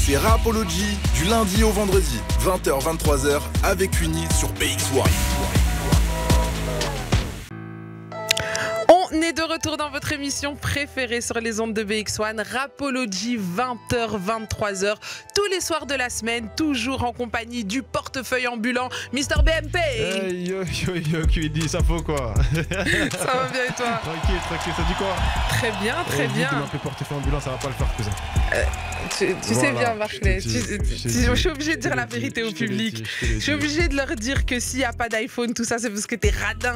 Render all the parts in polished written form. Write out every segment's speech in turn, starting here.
C'est Rapology du lundi au vendredi, 20h-23h avec Uni sur BX1. On est de retour dans votre émission préférée sur les ondes de BX1, Rapology, 20h, 23h, tous les soirs de la semaine, toujours en compagnie du portefeuille ambulant, Mister BMP. Hey, yo, QD, ça faut quoi? Ça va bien et toi? Tranquille, ça dit quoi? Très bien, très bien. Tu m'appelles portefeuille ambulant, ça va pas le faire, cousin. Tu sais bien, Barclay, je suis obligé de dire la vérité au public. Je suis obligé de leur dire que s'il n'y a pas d'iPhone, tout ça, c'est parce que t'es radin.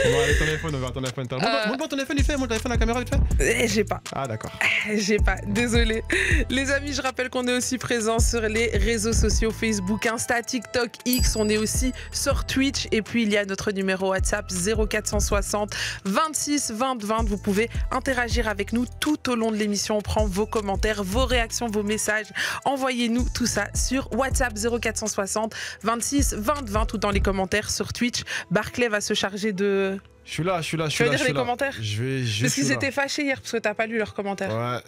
Bon, allez, ton iPhone, on va ton iPhone. Montre-moi ton iPhone, il fait, montre ton iPhone à la caméra, vite fait. J'ai pas. Ah, d'accord. J'ai pas, désolé. Les amis, je rappelle qu'on est aussi présent sur les réseaux sociaux Facebook, Insta, TikTok, X. On est aussi sur Twitch. Et puis, il y a notre numéro WhatsApp 0460 26 20 20. Vous pouvez interagir avec nous tout au long de l'émission. On prend vos commentaires, vos réactions, vos messages. Envoyez-nous tout ça sur WhatsApp 0460 26 20 20 ou dans les commentaires sur Twitch. Barclay va se charger de... Je suis là. Tu veux lire les commentaires? Parce qu'ils étaient fâchés hier parce que t'as pas lu leurs commentaires. Ouais,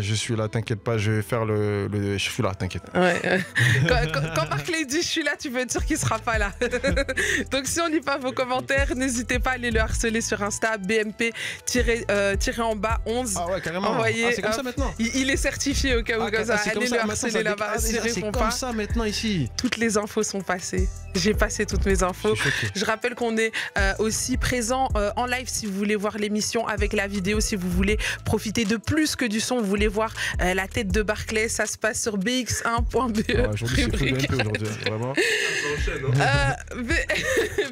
je suis là, t'inquiète pas, je vais faire le... Je suis là, t'inquiète. Ouais. Quand Barclay dit je suis là, tu peux être sûr qu'il sera pas là. Donc si on lit pas vos commentaires, n'hésitez pas à aller le harceler sur Insta, BMP-en-bas 11. Ah ouais, carrément. Envoyez, c'est comme ça maintenant. Il est certifié au cas où, comme ça. Allez le harceler là-bas s'ils répondent pas. C'est comme ça maintenant ici. Toutes les infos sont passées. J'ai passé toutes mes infos. Je rappelle qu'on est aussi présent en live si vous voulez voir l'émission avec la vidéo, si vous voulez profiter de plus que du son, vous voulez voir la tête de Barclay, ça se passe sur bx1.be. Aujourd'hui c'est full BMP aujourd'hui, vraiment.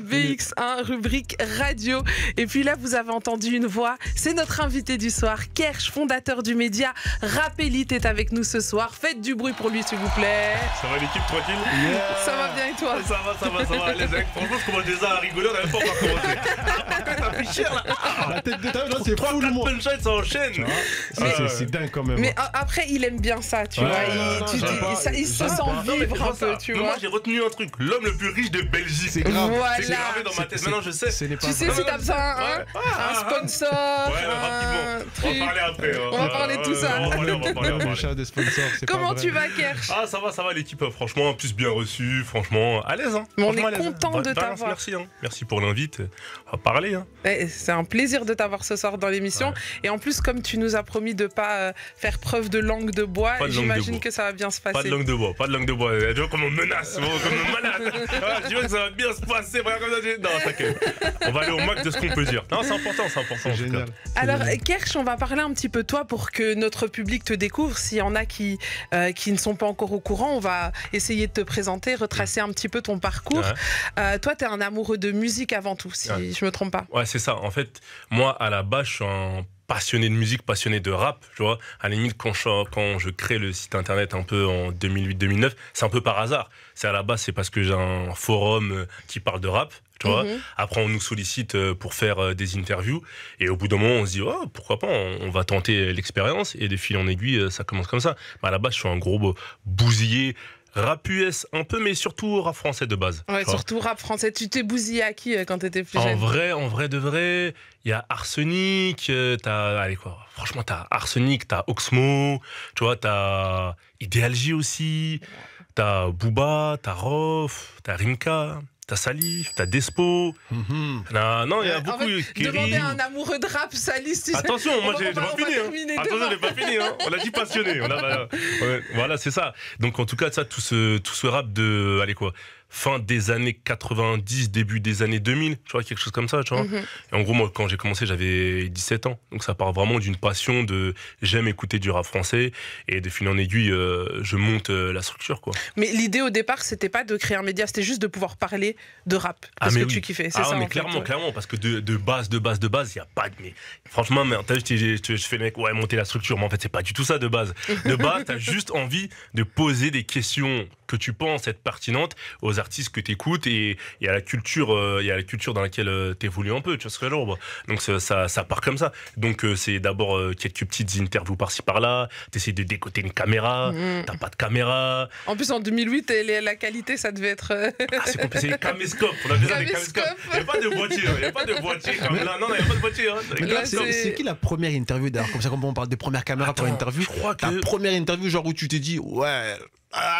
BX1, rubrique radio. Et puis là, vous avez entendu une voix, c'est notre invité du soir, Kersh, fondateur du média Rap Elite est avec nous ce soir. Faites du bruit pour lui s'il vous plaît. Ça va l'équipe, tranquille? Ça va bien et toi? Ça va. Les mecs, franchement, je commence déjà à rigoler, on n'avait pas encore commencé. T'as pris cher là. La tête de ta c'est 3-4 punchlines, ça enchaîne. C'est dingue quand même. Mais après, il aime bien ça, tu vois. Il se sent vivre un peu, tu vois. Moi, j'ai retenu un truc. L'homme le plus riche de Belgique. C'est grave. Voilà. C'est gravé dans ma tête. Maintenant, je sais. Tu sais, si t'as besoin un sponsor. Ouais, rapidement. On va parler après. On va parler de tout ça. On va parler. Des sponsors. Comment tu vas, Kersh? Ah, ça va, l'équipe, franchement, en plus bien reçue, franchement, à l'aise. On est content de t'avoir. Merci, merci pour l'invite. On va parler. C'est un plaisir de t'avoir ce soir dans l'émission. Ouais. Et en plus, comme tu nous as promis de ne pas faire preuve de langue de bois, j'imagine que ça va bien se passer. Pas de langue de bois. Tu vois comme on menace, comme on malade. Tu vois que ça va bien se passer. Non, t'inquiète. On va aller au max de ce qu'on peut dire. Non, c'est important. C'est génial. Alors, Kersh, on va parler un petit peu de toi pour que notre public te découvre. S'il y en a qui ne sont pas encore au courant, on va essayer de te présenter, retracer un petit peu ton parcours. Ouais. Toi, tu es un amoureux de musique avant tout, si je me trompe pas. Ouais, c'est ça. En fait, moi, à la base, je suis un passionné de musique, passionné de rap, tu vois. À la limite, quand je crée le site internet un peu en 2008-2009, c'est un peu par hasard. C'est à la base, c'est parce que j'ai un forum qui parle de rap. Tu vois. Après, on nous sollicite pour faire des interviews. Et au bout d'un moment, on se dit, oh, pourquoi pas, on va tenter l'expérience. Et de fil en aiguille, ça commence comme ça. Mais à la base, je suis un gros bousillé. Rap US un peu, mais surtout rap français de base. Ouais, surtout rap français. Tu t'es bousillé à qui quand t'étais plus jeune? En vrai de vrai, il y a Arsenic, franchement, t'as Arsenic, t'as Oxmo, tu vois, t'as Ideal J aussi, t'as Booba, t'as Rof, t'as Rimka. T'as Salif, t'as Despo. Non, il y a beaucoup. Demander à un amoureux de rap, Salif. Attention, moi j'ai pas fini. Attention, j'ai pas fini. On a dit passionné. Voilà, c'est ça. Donc en tout cas, ça, tout ce rap de, fin des années 90, début des années 2000, tu vois, quelque chose comme ça, tu vois. Et en gros, moi, quand j'ai commencé, j'avais 17 ans. Donc ça part vraiment d'une passion de j'aime écouter du rap français et de fil en aiguille, je monte la structure, quoi. Mais l'idée au départ, c'était pas de créer un média, c'était juste de pouvoir parler de rap. Parce que tu kiffais, c'est ça. Mais clairement, parce que de base, il n'y a pas de. Mais franchement, je fais le mec, monter la structure, mais en fait, c'est pas du tout ça de base. De base, t'as juste envie de poser des questions que que tu penses être pertinente aux artistes que tu écoutes et à la culture dans laquelle tu évolues un peu, tu vois ce que je veux dire. Donc ça part comme ça. Donc c'est d'abord quelques petites interviews par-ci par-là, tu essaies de décoter une caméra, t'as pas de caméra. En plus en 2008 la qualité ça devait être c'est compliqué, c'est les caméscopes, on appelle ça des caméscopes. Il n'y a pas de boîtier, comme là. Non, il n'y a pas de boîtier. C'est qui la première interview d'ailleurs, comme ça quand on parle des premières caméras pour interview, je crois que la première interview genre où tu t'es dit ouais,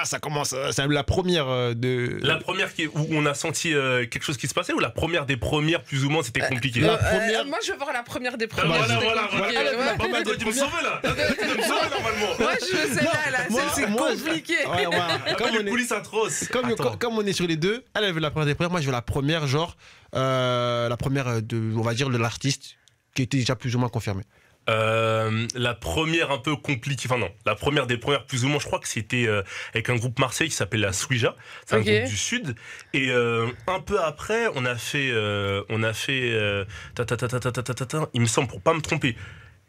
ça commence, c'est la première de... La première où on a senti quelque chose qui se passait, ou la première des premières plus ou moins c'était compliqué? La première... moi je veux voir la première des premières. Voilà. Tu me sauves là. Tu me sauves normalement. Moi je veux celle-là, c'est compliqué. Comme les coulisses atroces. Comme on est sur les deux, elle veut la première des premières, moi je veux la première genre, la première de, on va dire, de l'artiste qui était déjà plus ou moins confirmée. La première un peu compliquée, enfin non, la première des premières plus ou moins, je crois que c'était avec un groupe marseillais qui s'appelle la Souija, c'est un groupe du sud, et un peu après on a fait il me semble, pour pas me tromper,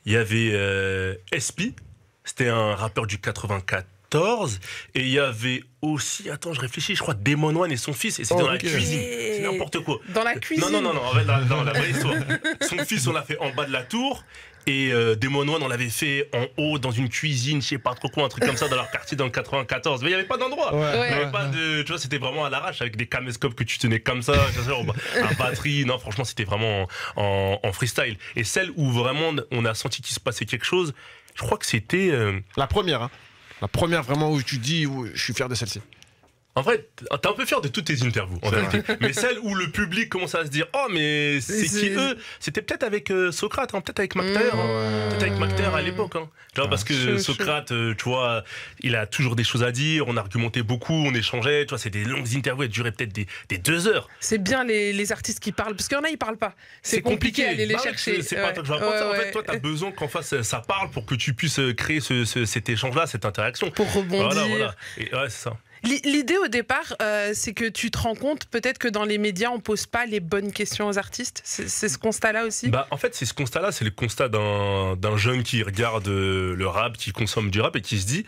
il y avait SP, c'était un rappeur du 94, et il y avait aussi, attends je réfléchis, je crois Demon One et son fils, et c'était dans la cuisine, c'est n'importe quoi. Dans la cuisine? Non, en fait, la vraie histoire. Son fils on l'a fait en bas de la tour, et Demon One on l'avait fait en haut dans une cuisine, je sais pas trop quoi, un truc comme ça dans leur quartier dans le 94, mais il y avait pas d'endroit, il y avait pas de, tu vois, c'était vraiment à l'arrache avec des caméscopes que tu tenais comme ça, à batterie, non franchement c'était vraiment en freestyle. Et celle où vraiment on a senti qu'il se passait quelque chose, je crois que c'était la première, hein. La première vraiment où tu dis je suis fier de celle-ci. En vrai, t'es un peu fier de toutes tes interviews, en vérité. Mais celle où le public commence à se dire, oh, mais c'est qui eux? C'était peut-être avec Socrate, hein, peut-être avec McTayer, peut-être avec McTayer à l'époque. Hein. Parce que Socrate, tu vois, il a toujours des choses à dire, on argumentait beaucoup, on échangeait, tu vois, c'est des longues interviews, elles duraient peut-être des 2 heures. C'est bien les artistes qui parlent, parce qu'il y en a, ils parlent pas. C'est compliqué d'aller les chercher. C'est pas toi que je vais apprendre ça. En fait, toi, t'as besoin qu'en face, ça parle pour que tu puisses créer cet échange-là, cette interaction. Pour rebondir. Voilà. Et ouais, c'est ça. L'idée au départ, c'est que tu te rends compte peut-être que dans les médias, on pose pas les bonnes questions aux artistes. C'est ce constat-là aussi? En fait, c'est ce constat-là, c'est le constat d'un jeune qui regarde le rap, qui consomme du rap et qui se dit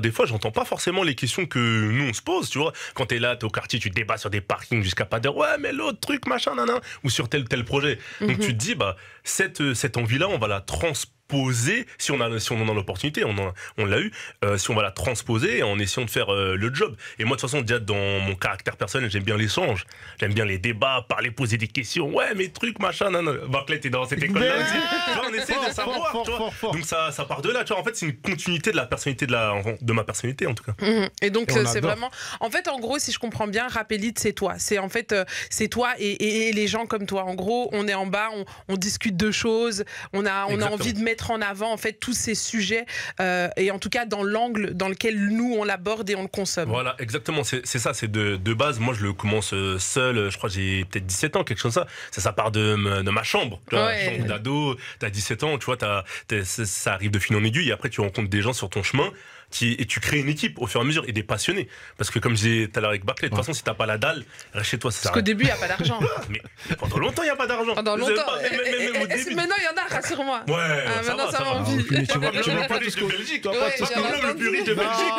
des fois, j'entends pas forcément les questions que nous on se pose, tu vois. Quand t'es là, t'es au quartier, tu débats sur des parkings jusqu'à pas d'heure, ouais, mais l'autre truc, machin, nanan, ou sur tel projet. Donc tu te dis, cette envie-là, on va la transposer, si on en a l'opportunité, on l'a eu, si on va la transposer en essayant de faire le job. Et moi de toute façon déjà dans mon caractère personnel, j'aime bien l'échange, j'aime bien les débats, parler, poser des questions, ouais mes trucs machin, Barclay t'es dans cette école là aussi, tu vois, on essaie de savoir, tu vois. Donc ça part de là, tu vois. En fait c'est une continuité de la personnalité de ma personnalité en tout cas. Et donc c'est vraiment, en fait en gros si je comprends bien, Rap Elite c'est toi, c'est en fait c'est toi et les gens comme toi. En gros on est en bas, on discute de choses, on a envie de mettre en avant en fait tous ces sujets et en tout cas dans l'angle dans lequel nous on l'aborde et on le consomme. Voilà, exactement, c'est ça, c'est de base. Moi je le commence seul, je crois que j'ai peut-être 17 ans, quelque chose comme ça. Ça part de ma chambre, tu vois, chambre d'ado, t'as 17 ans, tu vois, ça arrive de fil en aiguille et après tu rencontres des gens sur ton chemin. Et tu crées une équipe au fur et à mesure et des passionnés. Parce que comme je disais tout à l'heure avec Barclay, de toute façon, si t'as pas la dalle, reste chez toi. Parce qu'au début, il n'y a pas d'argent. Mais pendant longtemps, il n'y a pas d'argent. Pendant longtemps. Maintenant, il y en a, rassure-moi. Ouais, maintenant, ça va en vie. Tu vas pas tout ce que Belgique. Le plus riche de Belgique.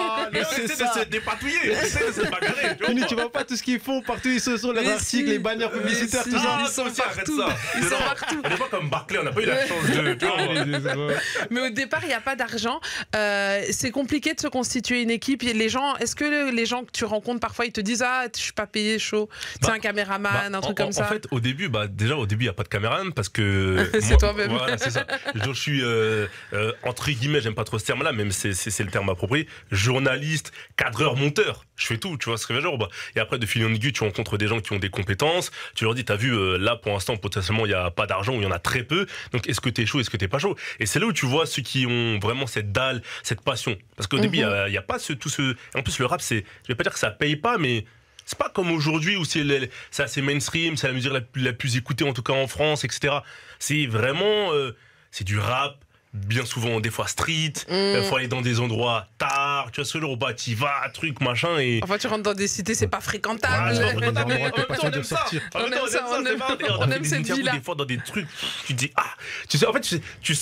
C'est de dépatouiller. C'est de bagarrer. Tu vois pas tout ce qu'ils font partout. Ils sont les articles, les bannières publicitaires, tout ça. Ils sont partout. Ils sont partout. On n'est pas comme Barclay, on n'a pas eu la chance de. Mais au départ, il n'y a pas d'argent. C'est compliqué de se constituer une équipe. Est-ce que les gens que tu rencontres parfois ils te disent je suis pas payé chaud, c'est un caméraman, un truc comme ça? En fait au début il y a pas de caméraman parce que c'est toi-même. Voilà, c'est ça. Je suis entre guillemets, j'aime pas trop ce terme-là, même c'est le terme approprié, journaliste, cadreur, monteur. Je fais tout, tu vois ce que je veux dire. Et après de fil en aiguille, tu rencontres des gens qui ont des compétences. Tu leur dis t'as vu là pour l'instant potentiellement il y a pas d'argent ou il y en a très peu. Donc est-ce que t'es chaud, est-ce que t'es pas chaud? Et c'est là où tu vois ceux qui ont vraiment cette dalle, cette passion. Parce qu'au début, il n'y a pas tout ce... En plus, le rap, je vais pas dire que ça paye pas, mais c'est pas comme aujourd'hui où c'est assez mainstream, c'est la musique la plus écoutée, en tout cas en France, etc. C'est vraiment... c'est du rap, bien souvent, des fois street, faut aller dans des endroits tard, tu vois, ce genre, t'y vas, truc, machin, et... Enfin, tu rentres dans des cités, c'est pas fréquentable. On aime cette vie-là. Des fois, dans des trucs, tu te dis, tu sais,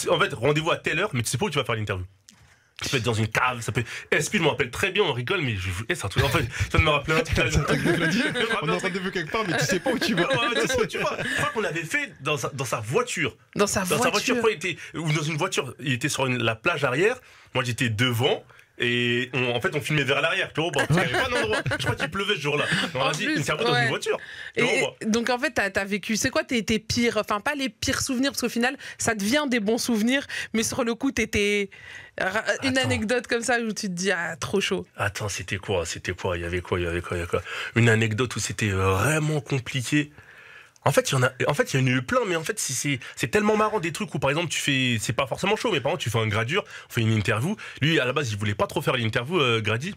en fait, rendez-vous à telle heure, mais tu sais pas où tu vas faire l'interview. Ça peut être dans une cave, ça peut. SP, je me rappelle très bien, on rigole, mais c'est un truc. En fait, ça me rappelle un truc. On est en train de voir quelque part, mais tu sais pas où tu vas. Tu vois, je crois qu'on l'avait fait dans sa voiture. Dans sa voiture, ou dans une voiture. Il était sur la plage arrière. Moi, j'étais devant. Et en fait, on filmait vers l'arrière, tu vois, parce qu'il n'y avait pas d'endroit. Je crois qu'il pleuvait ce jour-là. On a dit, une cerveau dans une voiture. Donc, en fait, t'as vécu, c'est quoi tes pires, enfin, pas les pires souvenirs, parce qu'au final, ça devient des bons souvenirs, mais sur le coup, t'étais. Une anecdote comme ça où tu te dis, ah, trop chaud. Attends, c'était quoi? Il y avait quoi? Une anecdote où c'était vraiment compliqué. En fait, il y en a eu plein, mais en fait, c'est tellement marrant des trucs où, par exemple, c'est pas forcément chaud, mais par exemple, tu fais un gradure, on fait une interview. Lui, à la base, il voulait pas trop faire l'interview, Grady.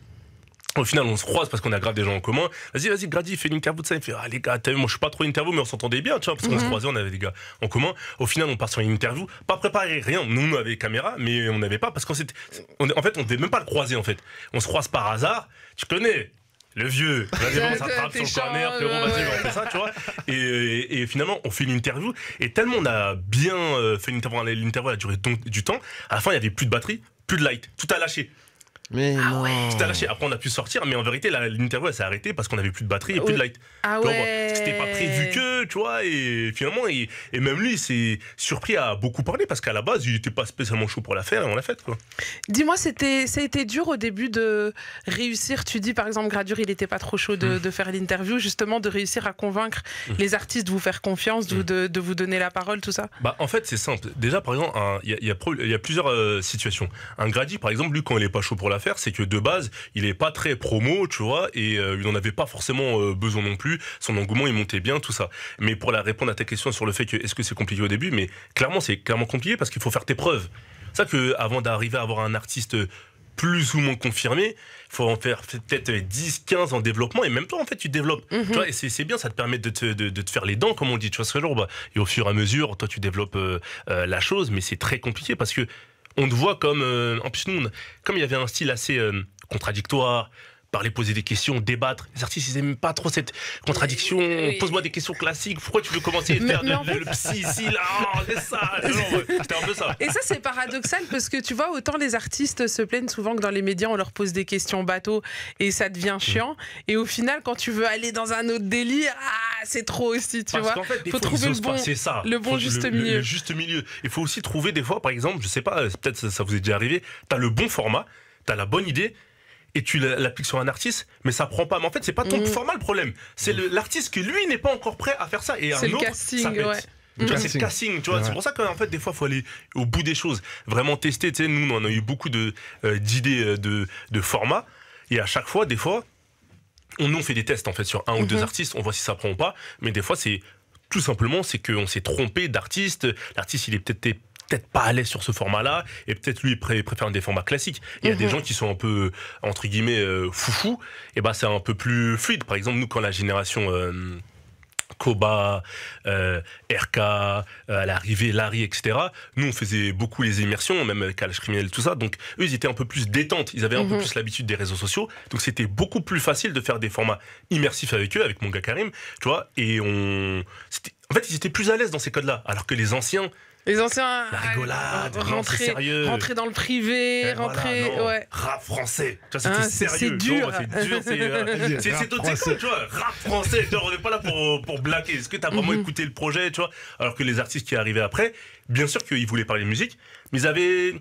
Au final, on se croise parce qu'on a grave des gens en commun. Vas-y, Grady, fais une interview de ça. Il fait, ah, les gars, moi, je suis pas trop interview, mais on s'entendait bien, tu vois, parce qu'on se croisait, on avait des gars en commun. Au final, on part sur une interview, pas préparé, rien. Nous, on avait caméra, mais on n'avait pas, parce en fait, on devait même pas le croiser, en fait. On se croise par hasard. Tu connais. Le vieux, vas-y, on s'attrape sur le corner, vas-y, on fait ça, tu vois. Et finalement, on fait une interview, et tellement on a bien fait l'interview a duré du temps, à la fin, il n'y avait plus de batterie, plus de light, tout a lâché. Mais non. Tout a lâché. Après, on a pu sortir, mais en vérité, l'interview, elle s'est arrêtée parce qu'on n'avait plus de batterie et plus de light. Ah ouais. C'était pas prévu que, tu vois, et finalement, et même lui, il s'est surpris à beaucoup parler parce qu'à la base, il n'était pas spécialement chaud pour la faire et on l'a faite, quoi. Dis-moi, ça a été dur au début de réussir. Tu dis, par exemple, Gradure, il n'était pas trop chaud de faire l'interview, justement, de réussir à convaincre les artistes de vous faire confiance, de vous donner la parole, tout ça. Bah, en fait, c'est simple. Déjà, par exemple, il y a plusieurs situations. Un Grady, par exemple, lui, quand il n'est pas chaud pour la faire, c'est que de base, il est pas très promo, tu vois, et il n'en avait pas forcément besoin non plus. Son engouement, il montait bien, tout ça. Mais pour répondre à ta question sur le fait que est-ce que c'est compliqué au début, mais clairement, c'est clairement compliqué parce qu'il faut faire tes preuves. C'est ça que avant d'arriver à avoir un artiste plus ou moins confirmé, il faut en faire peut-être 10, 15 en développement, et même toi, en fait, tu développes. Tu vois, et c'est bien, ça te permet de te faire les dents, comme on dit, tu vois, ce genre, et au fur et à mesure, toi, tu développes la chose, mais c'est très compliqué parce que on te voit comme... en plus, nous, comme il y avait un style assez contradictoire, parler, poser des questions, débattre. Les artistes, ils n'aiment pas trop cette contradiction. Pose-moi des questions classiques. Pourquoi tu veux commencer à faire le psy ici, là? C'est ça. C'était un peu ça. Et ça, c'est paradoxal parce que tu vois, autant les artistes se plaignent souvent que dans les médias, on leur pose des questions bateau et ça devient chiant. Et au final, quand tu veux aller dans un autre délire, c'est trop aussi, tu vois. Qu'en fait, faut trouver le bon juste milieu. Le juste milieu. Il faut aussi trouver des fois, par exemple, je sais pas, peut-être ça vous est déjà arrivé, tu as le bon format, tu as la bonne idée, et tu l'appliques sur un artiste, mais ça prend pas. Mais en fait, c'est pas ton format le problème. C'est l'artiste qui, lui, n'est pas encore prêt à faire ça. Et un autre, casting, ça pète. Tu vois, c'est le casting, tu vois. Ouais. C'est pour ça qu'en fait, des fois, il faut aller au bout des choses. Vraiment tester, tu sais. Nous, on a eu beaucoup d'idées de formats. Et à chaque fois, des fois, on fait des tests, en fait, sur un ou deux artistes. On voit si ça prend ou pas. Mais des fois, c'est tout simplement, c'est qu'on s'est trompé d'artiste. L'artiste, il est peut-être pas à l'aise sur ce format-là, et peut-être lui préfère des formats classiques. Il y a des gens qui sont un peu, entre guillemets, foufou, et ben c'est un peu plus fluide. Par exemple, nous, quand la génération Koba, RK, à l'arrivée, Larry, etc., nous, on faisait beaucoup les immersions, même avec Calage Criminel, tout ça, donc eux, ils étaient un peu plus détentes, ils avaient un peu plus l'habitude des réseaux sociaux, donc c'était beaucoup plus facile de faire des formats immersifs avec eux, avec mon gars Karim, tu vois, et en fait, ils étaient plus à l'aise dans ces codes-là, alors que les anciens, la rigolade, rentrer dans le privé, ouais. Rap français, tu vois, c'était sérieux. C'est dur. C'est d'autres écoles, tu vois. Rap français, tu vois, on n'est pas là pour blaguer. Est-ce que tu as vraiment écouté le projet, tu vois? Alors que les artistes qui arrivaient après, bien sûr qu'ils voulaient parler de musique, mais ils avaient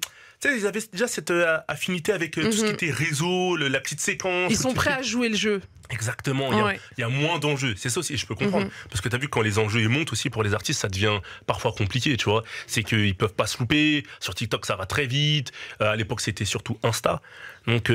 déjà cette affinité avec tout ce qui était réseau, la petite séquence. Ils sont prêts à jouer le jeu. Exactement, il y a moins d'enjeux. C'est ça aussi, je peux comprendre. Parce que tu as vu, quand les enjeux ils montent aussi pour les artistes, ça devient parfois compliqué, tu vois. C'est qu'ils peuvent pas se louper. Sur TikTok, ça va très vite. À l'époque, c'était surtout Insta. Donc,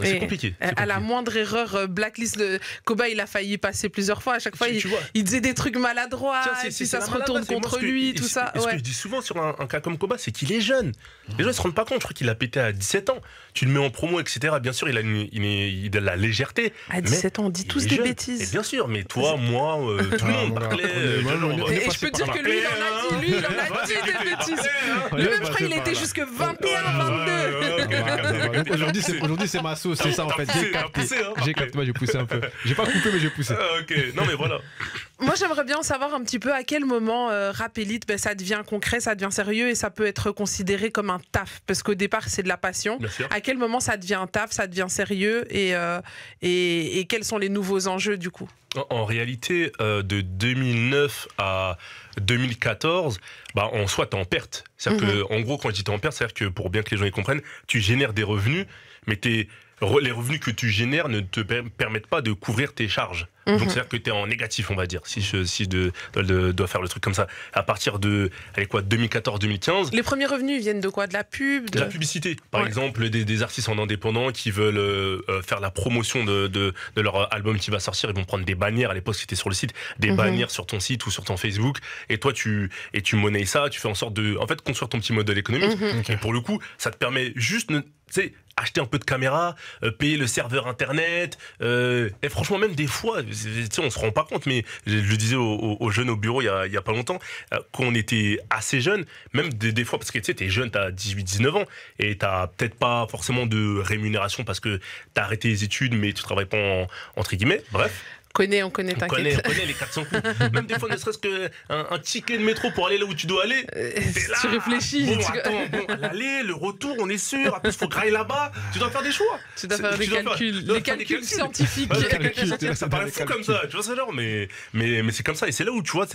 c'est compliqué. À la moindre erreur, Blacklist, Koba, il a failli passer plusieurs fois. À chaque fois, il disait des trucs maladroits. Si ça se retourne contre lui, tout ça. Ce que je dis souvent sur un cas comme Koba, c'est qu'il est jeune. Les gens ne se rendent pas compte. Je crois qu'il a pété à 17 ans. Tu le mets en promo, etc. Bien sûr, il a la légèreté. À 17 ans, on dit tous des bêtises. Et bien sûr, mais toi, moi, tout le monde parlait. Et je peux dire que lui, il en a dit des bêtises. Lui-même, je crois qu'il était jusque 21, 22. Aujourd'hui, c'est ma sauce, c'est ça en fait. J'ai capté. Moi, j'ai poussé un peu. J'ai pas coupé, mais j'ai poussé. Ok, non, mais voilà. Moi, j'aimerais bien savoir un petit peu à quel moment Rap Elite, ben, ça devient concret, ça devient sérieux et ça peut être considéré comme un taf. Parce qu'au départ, c'est de la passion. À quel moment ça devient un taf, ça devient sérieux et quels sont les nouveaux enjeux du coup? En réalité, de 2009 à 2014, bah, en soi, t'es en perte. C'est-à-dire que, en gros, quand je dis t'es en perte, c'est-à-dire que, pour bien que les gens y comprennent, tu génères des revenus, mais les revenus que tu génères ne te permettent pas de couvrir tes charges. Donc, c'est-à-dire que tu es en négatif, on va dire, si je dois faire le truc comme ça. À partir de, 2014-2015... Les premiers revenus viennent de quoi? De la pub? De la publicité. Par exemple, des artistes en indépendant qui veulent faire la promotion de leur album qui va sortir, ils vont prendre des bannières, à l'époque c'était sur le site, des bannières sur ton site ou sur ton Facebook, et toi tu monnaies ça, tu fais en sorte de construire ton petit modèle économique. Et pour le coup, ça te permet juste... acheter un peu de caméra, payer le serveur internet, et franchement même des fois, on se rend pas compte, mais je le disais aux jeunes au bureau il y a pas longtemps, quand on était assez jeunes, même des fois, parce que tu sais, t'es jeune, t'as 18-19 ans, et t'as peut-être pas forcément de rémunération parce que t'as arrêté les études, mais tu travailles pas entre guillemets, bref. On connaît, t'inquiète. On connaît les 400 coups. Même des fois, ne serait-ce qu'un ticket de métro pour aller là où tu dois aller. Tu réfléchis. Bon, l'aller, le retour, on est sûr. Après, il faut grailler là-bas. Tu dois faire des choix. Tu dois faire des calculs. Des calculs scientifiques. Ça paraît fou comme ça. Tu vois, c'est genre, mais c'est comme ça. Et c'est là où, tu vois,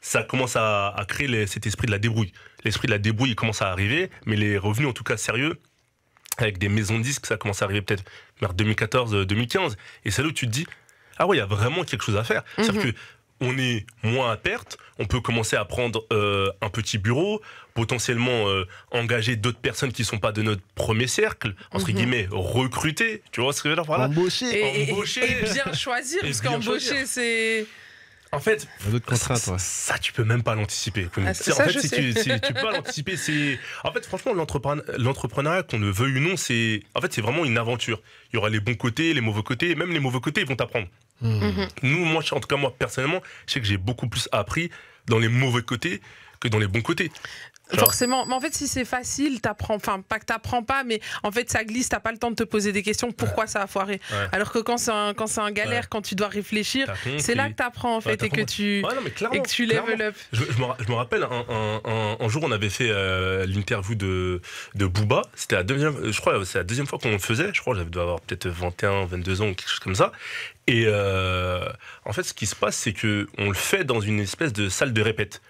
ça commence à créer cet esprit de la débrouille. L'esprit de la débrouille, il commence à arriver. Mais les revenus, en tout cas, sérieux, avec des maisons de disques, ça commence à arriver peut-être vers 2014-2015. Et c'est là où tu te dis, ah ouais, il y a vraiment quelque chose à faire. C'est-à-dire que on est moins à perte, on peut commencer à prendre un petit bureau, potentiellement engager d'autres personnes qui ne sont pas de notre premier cercle, entre guillemets, recruter, tu vois ce que je veux dire par là? Embaucher. Et bien choisir, parce qu'embaucher, c'est... En fait, ça tu peux même pas l'anticiper. En fait, si tu peux pas l'anticiper, c'est... En fait, franchement, l'entrepreneuriat, qu'on le veuille ou non, c'est vraiment une aventure. Il y aura les bons côtés, les mauvais côtés, et même les mauvais côtés, ils vont t'apprendre. Nous, en tout cas, moi, personnellement, je sais que j'ai beaucoup plus appris dans les mauvais côtés que dans les bons côtés. Forcément, mais en fait si c'est facile, t'apprends, enfin pas que t'apprends pas, mais en fait ça glisse, t'as pas le temps de te poser des questions, pourquoi ça a foiré. Alors que quand c'est un galère, quand tu dois réfléchir, c'est là que t'apprends en fait et que tu level up. Je me rappelle un jour on avait fait l'interview de Booba, c'était la deuxième fois qu'on le faisait, je crois que j'avais avoir peut-être 21, 22 ans ou quelque chose comme ça. Et en fait, ce qui se passe, c'est que on le fait dans une espèce de salle de répète.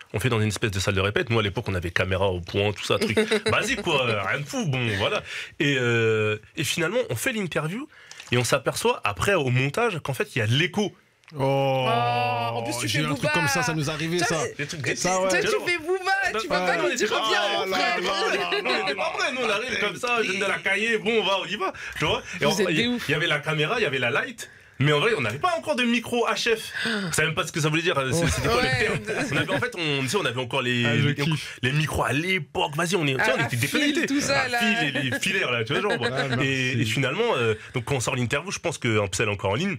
Nous, à l'époque, on avait caméra au point, tout ça, truc basique, quoi, rien de fou, bon, voilà. Et finalement, on fait l'interview et on s'aperçoit, après, au montage, qu'en fait, il y a de l'écho. En plus, tu fais Booba. Un truc comme ça nous arrivait, ça. Toi, tu fais Booba, tu peux pas lui dire reviens, mon frère. Non, on était pas prêts, nous, on arrive comme ça, je donne de la cahier, bon, on y va, tu vois. Il y avait la caméra, il y avait la light. Mais en vrai, on n'avait pas encore de micro HF. On savait même pas ce que ça voulait dire. C'était quoi le terme? On avait encore les micros à l'époque. Vas-y, on était déconnectés. Tout ça, là. Les filaires, là, tu vois, genre. Et finalement, donc quand on sort l'interview, je pense qu'un Psel est encore en ligne.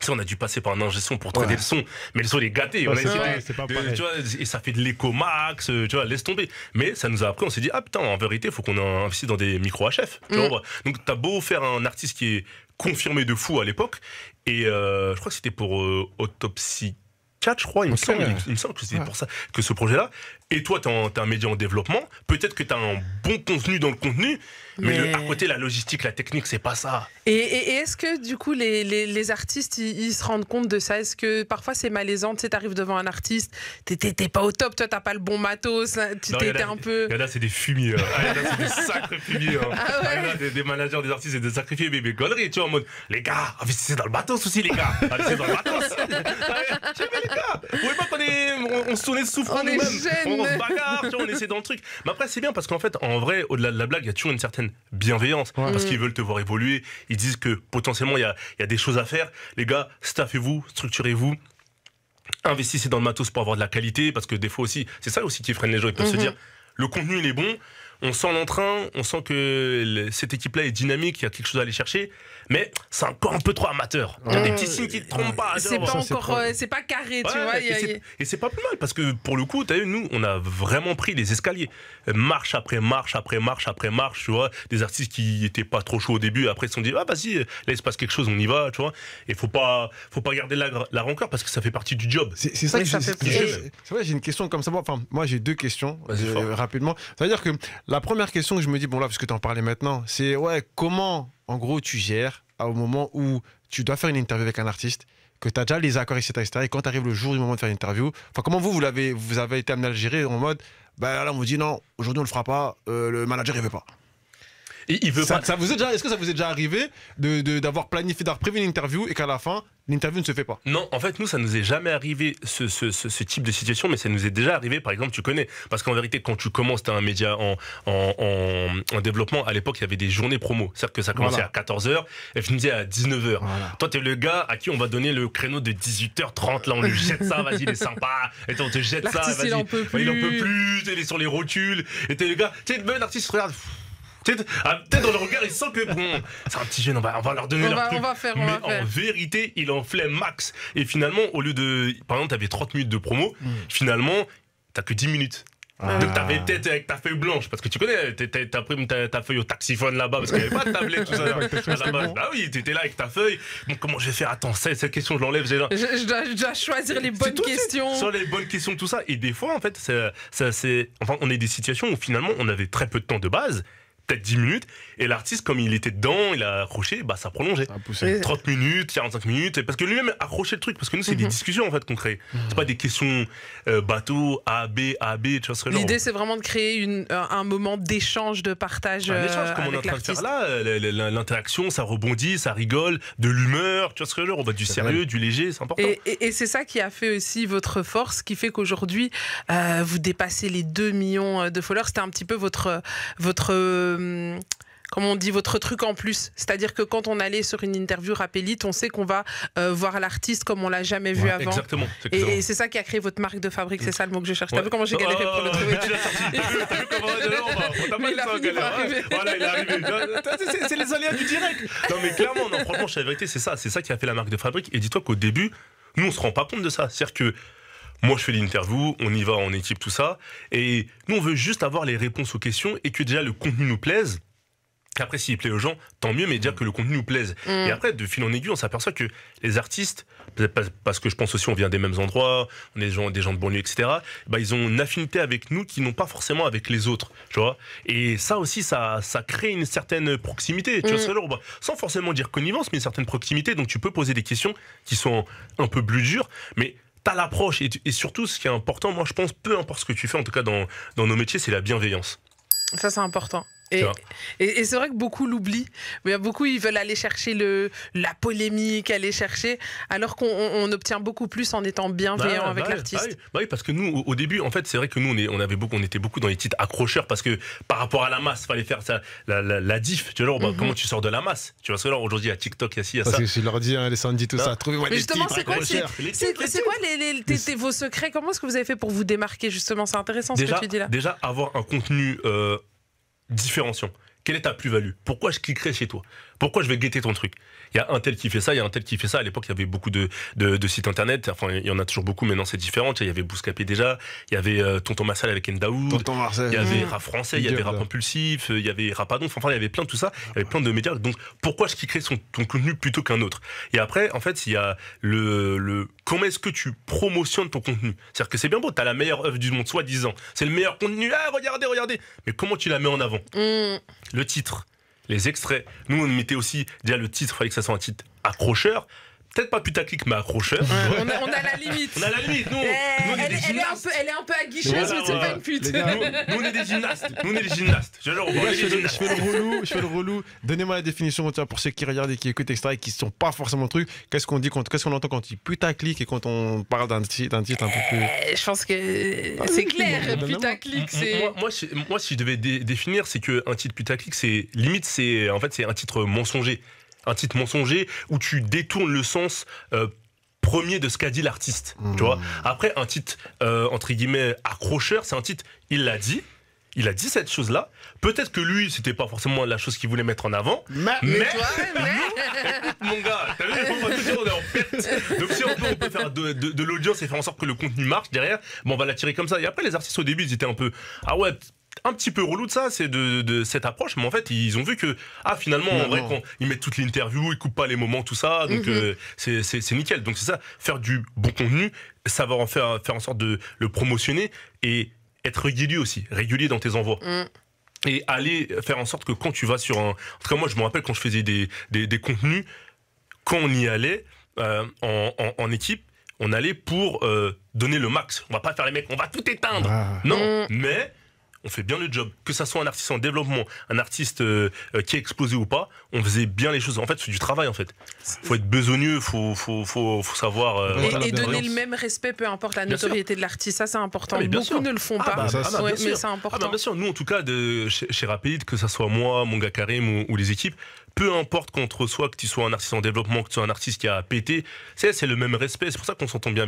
On a dû passer par un ingé son pour traiter le son, mais le son est gâté. C'est pas pareil. Tu vois, et ça fait de l'écho max, tu vois, laisse tomber. Mais ça nous a appris, on s'est dit, ah putain, en vérité, il faut qu'on investisse dans des micros HF. Tu vois, donc t'as beau faire un artiste qui est confirmé de fou à l'époque, et je crois que c'était pour Autopsy 4, je crois, il me semble que c'était pour ça, que ce projet-là. Et toi, t'es un média en développement, peut-être que t'as un bon contenu dans le contenu, mais à côté, la logistique, la technique, c'est pas ça. Et est-ce que, du coup, les artistes, ils se rendent compte de ça? Est-ce que parfois, c'est malaisant? Tu sais, t'arrives devant un artiste, t'es pas au top, toi, t'as pas le bon matos, t'es un peu... Il y en a, c'est des fumiers. Il y en a, c'est des sacrés fumiers. Il y en a des managers, des artistes, c'est des sacrifiés, mais conneries, tu vois, en mode, les gars, investissez dans le matos aussi, les gars. Investissez dans le matos. Les gars, vous voyez pas qu'on se tournait de souffrant nous-mêmes. On se bagarre, tu vois, on essaie dans le truc. Mais après, c'est bien parce qu'en fait, en vrai, au-delà de la blague, il y a toujours une certaine bienveillance parce qu'ils veulent te voir évoluer. Ils disent que potentiellement, il y a des choses à faire. Les gars, staffez-vous, structurez-vous. Investissez dans le matos pour avoir de la qualité parce que des fois aussi, c'est ça aussi qui freine les gens. Ils peuvent se dire, le contenu, il est bon. on sent l'entrain, on sent que cette équipe-là est dynamique, il y a quelque chose à aller chercher, mais c'est encore un peu trop amateur. Il y a des petits signes qui te trompent pas. C'est pas encore, c'est pas carré, tu vois. Et c'est pas plus mal, parce que pour le coup, t'as vu, nous, on a vraiment pris les escaliers. Marche après marche, après marche, après marche, tu vois. Des artistes qui étaient pas trop chauds au début, après ils se sont dit, ah vas-y, là il se passe quelque chose, on y va, tu vois. Et faut pas garder la rancœur, parce que ça fait partie du job. C'est ça que c'est vrai, j'ai une question comme ça. Enfin, moi j'ai deux questions, rapidement. C'est-à-dire que la première question que je me dis, bon là, parce que tu en parlais maintenant, c'est comment, en gros, tu gères au moment où tu dois faire une interview avec un artiste, que tu as déjà les accords, etc. Et quand arrive le jour du moment de faire l'interview, enfin, comment vous avez été amené à le gérer en mode, bah là, on vous dit non, aujourd'hui on le fera pas, le manager il veut pas. Et il veut pas. Est-ce que ça vous est déjà arrivé d'avoir planifié, d'avoir prévu une interview et qu'à la fin, l'interview ne se fait pas? Non, en fait, nous, ça nous est jamais arrivé ce type de situation, mais ça nous est déjà arrivé, par exemple, tu connais. Parce qu'en vérité, quand tu commences, tu as un média en développement, à l'époque, il y avait des journées promo. C'est-à-dire que ça commençait à 14h et finissait à 19h. Voilà. Toi, tu es le gars à qui on va donner le créneau de 18h30. Là, on lui jette ça, vas-y, il est sympa. Et on te jette ça, vas-y. Il en peut plus. Il en peut plus, il est sur les rotules. Et t'es le gars, tu sais, l'artiste regarde. Peut-être dans le regard, il sent que bon, c'est un petit jeune, on va leur donner leur truc. Mais en vérité, il en flemme max. Et finalement, au lieu de. Par exemple, t'avais 30 minutes de promo, finalement, t'as que 10 minutes. Donc t'avais tête avec ta feuille blanche, parce que tu connais, t'as pris ta feuille au taxiphone là-bas, parce qu'il n'y avait pas de tablette, tout ça. À la base. Bah oui, t'étais là avec ta feuille. Bon, comment je vais faire? Attends, cette question, je l'enlève. Je dois choisir les bonnes questions. Sur les bonnes questions, tout ça. Et des fois, en fait, enfin, on est des situations où finalement, on avait très peu de temps de base. Peut-être 10 minutes, et l'artiste, comme il était dedans, il a accroché, bah ça prolongeait. 30 minutes, 45 minutes, parce que lui-même accrochait le truc, parce que nous, c'est des discussions en fait qu'on crée. C'est pas des questions bateau, A, B, tu vois ce que l'idée, c'est vraiment de créer un moment d'échange, de partage avec l'artiste. Comme on est en train de faire là, l'interaction, ça rebondit, ça rigole, de l'humeur, tu vois ce que on va du sérieux, du léger, c'est important. Et c'est ça qui a fait aussi votre force, qui fait qu'aujourd'hui, vous dépassez les 2 millions de followers. C'était un petit peu votre comment on dit, votre truc en plus. C'est-à-dire que quand on allait sur une interview Rap Elite, on sait qu'on va voir l'artiste comme on l'a jamais vu avant. Exactement. Et c'est ça qui a créé votre marque de fabrique, c'est ça le mot que je cherche. T'as vu comment j'ai galéré pour le trouver? Tu l'as sorti. T'as vu comment on t'a pas dit ça, voilà, il est arrivé. C'est les aléas du direct. Non mais clairement, non, franchement, la vérité, c'est ça qui a fait la marque de fabrique. Et dis-toi qu'au début, nous, on se rend pas compte de ça. C'est-à-dire que moi, je fais l'interview, on y va en équipe, tout ça. Et nous, on veut juste avoir les réponses aux questions et que déjà le contenu nous plaise. Après, s'il plaît aux gens, tant mieux, mais dire que le contenu nous plaise. Et après, de fil en aiguille, on s'aperçoit que les artistes, parce que je pense aussi on vient des mêmes endroits, on est des gens de banlieue, etc., bah, ils ont une affinité avec nous qu'ils n'ont pas forcément avec les autres, tu vois. Et ça aussi, ça crée une certaine proximité, tu vois, sans forcément dire connivence, mais une certaine proximité. Donc, tu peux poser des questions qui sont un peu plus dures, mais t'as l'approche. Et surtout, ce qui est important, moi, je pense, peu importe ce que tu fais, en tout cas dans nos métiers, c'est la bienveillance. Ça, c'est important. Et c'est vrai que beaucoup l'oublient. Mais beaucoup, ils veulent aller chercher la polémique, aller chercher, alors qu'on obtient beaucoup plus en étant bienveillant avec l'artiste. Oui, parce que nous, au début, en fait, c'est vrai que nous, on était beaucoup dans les titres accrocheurs, parce que par rapport à la masse, il fallait faire ça, la diff. Tu vois, comment tu sors de la masse? Tu vois, parce que là, aujourd'hui, il y a TikTok, il y a ci, il y a ça. Parce que je leur dis, les Sandy, tout ça. Trouvez-moi des titres. C'est quoi vos secrets? Comment est-ce que vous avez fait pour vous démarquer, justement? C'est intéressant ce que tu dis là. Déjà, avoir un contenu différenciant. Quelle est ta plus-value? Pourquoi je cliquerai chez toi? Pourquoi je vais guetter ton truc? Il y a un tel qui fait ça, il y a un tel qui fait ça. À l'époque, il y avait beaucoup de sites internet. Enfin, il y en a toujours beaucoup, maintenant c'est différent. Il y avait Bouscapé déjà, il y avait Tonton Marcel avec Ndaoud, il y avait Rap Français, il y avait Rap Impulsif, il y avait Rapadon. Enfin, il y avait plein de tout ça. Il y avait plein de médias. Donc, pourquoi je cliquerais ton contenu plutôt qu'un autre? Et après, en fait, il y a comment est-ce que tu promotionnes ton contenu? C'est-à-dire que c'est bien beau, tu as la meilleure œuvre du monde, soi-disant. C'est le meilleur contenu. Ah, regardez. Mais comment tu la mets en avant? Le titre, les extraits. Nous, on mettait aussi, déjà le titre, il fallait que ça soit un titre accrocheur. Peut-être pas putaclic, mais accrocheur. On a la limite. On a la limite. Nous, on est des gymnastes. Elle est un peu aguicheuse, mais c'est pas une pute. Nous, on est des gymnastes. Je fais le relou. Donnez-moi la définition pour ceux qui regardent et qui écoutent, etc., et qui ne sont pas forcément le truc. Qu'est-ce qu'on entend quand on dit putaclic et quand on parle d'un titre un peu plus. Je pense que c'est clair. Putaclic, c'est. Moi, si je devais définir, c'est qu'un titre putaclic, c'est un titre mensonger. Un titre mensonger où tu détournes le sens premier de ce qu'a dit l'artiste. Tu vois. Après, un titre, entre guillemets, accrocheur, c'est un titre, il l'a dit, il a dit cette chose-là. Peut-être que lui, c'était pas forcément la chose qu'il voulait mettre en avant. Mais écoute, mon gars, t'as vu, on va tout dire, on est en fête. Donc si on peut faire de l'audience et faire en sorte que le contenu marche derrière, bon, on va l'attirer comme ça. Et après, les artistes au début, ils étaient un peu, ah ouais, un petit peu relou de ça, c'est de cette approche, mais en fait ils ont vu que finalement en vrai quand ils mettent toute l'interview, ils coupent pas les moments, tout ça, donc c'est nickel. Donc c'est ça, faire du bon contenu, savoir faire en sorte de le promotionner et être régulier aussi, régulier dans tes envois. Et aller faire en sorte que quand tu vas sur un... En tout cas moi je me rappelle quand je faisais des contenus, quand on y allait en équipe, on allait pour donner le max. On va pas faire les mecs, on va tout éteindre. Non, mais on fait bien le job. Que ça soit un artiste en développement, un artiste qui est explosé ou pas, on faisait bien les choses. En fait, c'est du travail, en fait. Faut être besogneux, faut savoir... et donner le même respect, peu importe la notoriété de l'artiste. Ça, c'est important. Beaucoup ne le font pas. Mais c'est important. Bien sûr, nous, en tout cas, chez Rapélite, que ça soit moi, mon gars Karim ou les équipes, peu importe qu'on te reçoit, que tu sois un artiste en développement, que tu sois un artiste qui a pété, c'est le même respect. C'est pour ça qu'on s'entend bien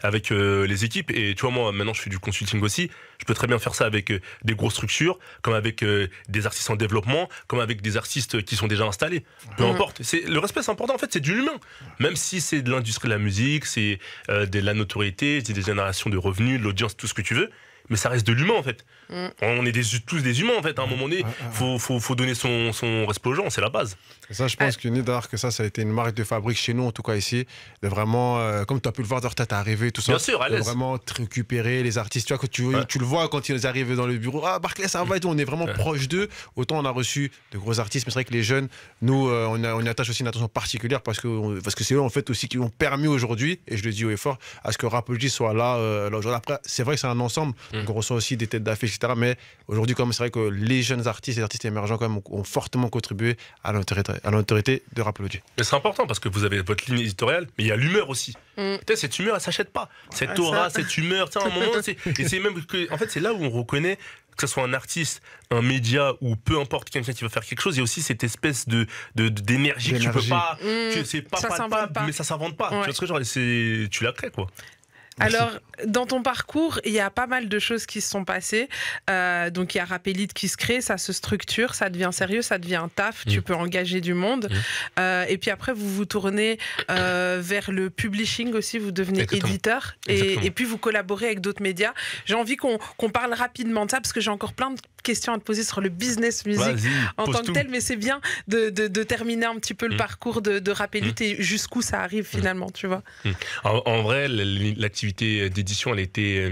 avec les équipes. Et tu vois, moi, maintenant, je fais du consulting aussi. Je peux très bien faire ça avec des grosses structures, comme avec des artistes en développement, comme avec des artistes qui sont déjà installés. Peu importe. Le respect, c'est important. En fait, c'est du humain. Même si c'est de l'industrie de la musique, c'est de la notoriété, c'est des générations de revenus, de l'audience, tout ce que tu veux. Mais ça reste de l'humain, en fait. On est tous des humains, en fait. À un moment donné, faut donner son respect aux gens, c'est la base. Et ça, je pense que ça a été une marque de fabrique chez nous, en tout cas ici, de vraiment, comme tu as pu le voir, t'es arrivé, tout ça. Bien sûr, à de l'aise. vraiment récupérer les artistes. Tu vois, que tu le vois quand ils arrivent dans le bureau. Ah, Barclay, ça va et tout. On est vraiment proche d'eux. Autant on a reçu de gros artistes, mais c'est vrai que les jeunes, nous, on y attache aussi une attention particulière parce que c'est eux, en fait, aussi qui ont permis aujourd'hui, et je le dis haut et fort, à ce que Rapology soit là aujourd'hui. Après, c'est vrai que c'est un ensemble. Donc on reçoit aussi des têtes d'affiche, etc. Mais aujourd'hui, comme c'est vrai que les jeunes artistes, les artistes émergents, quand même, ont fortement contribué à l'autorité de Rapology. Mais c'est important parce que vous avez votre ligne éditoriale, mais il y a l'humeur aussi. Peut-être cette humeur, elle s'achète pas. Cette aura, cette humeur, à un moment, et c'est même que, en fait, c'est là où on reconnaît que ce soit un artiste, un média ou peu importe quelqu'un qui va faire quelque chose, il y a aussi cette espèce d'énergie que tu peux pas, c'est pas palpable, mais ça s'invente pas. Tu vois ce que genre, tu la crées, quoi. Merci. Alors, dans ton parcours, il y a pas mal de choses qui se sont passées. Donc, il y a Rapélite qui se crée, ça se structure, ça devient sérieux, ça devient un taf, tu peux engager du monde. Et puis après, vous vous tournez vers le publishing aussi, vous devenez éditeur. Et puis, vous collaborez avec d'autres médias. J'ai envie qu'on parle rapidement de ça, parce que j'ai encore plein de questions à te poser sur le business musique en tant que tel, mais c'est bien de terminer un petit peu le parcours de Rapélite et jusqu'où ça arrive finalement, tu vois. En vrai, l'activité d'édition, elle a été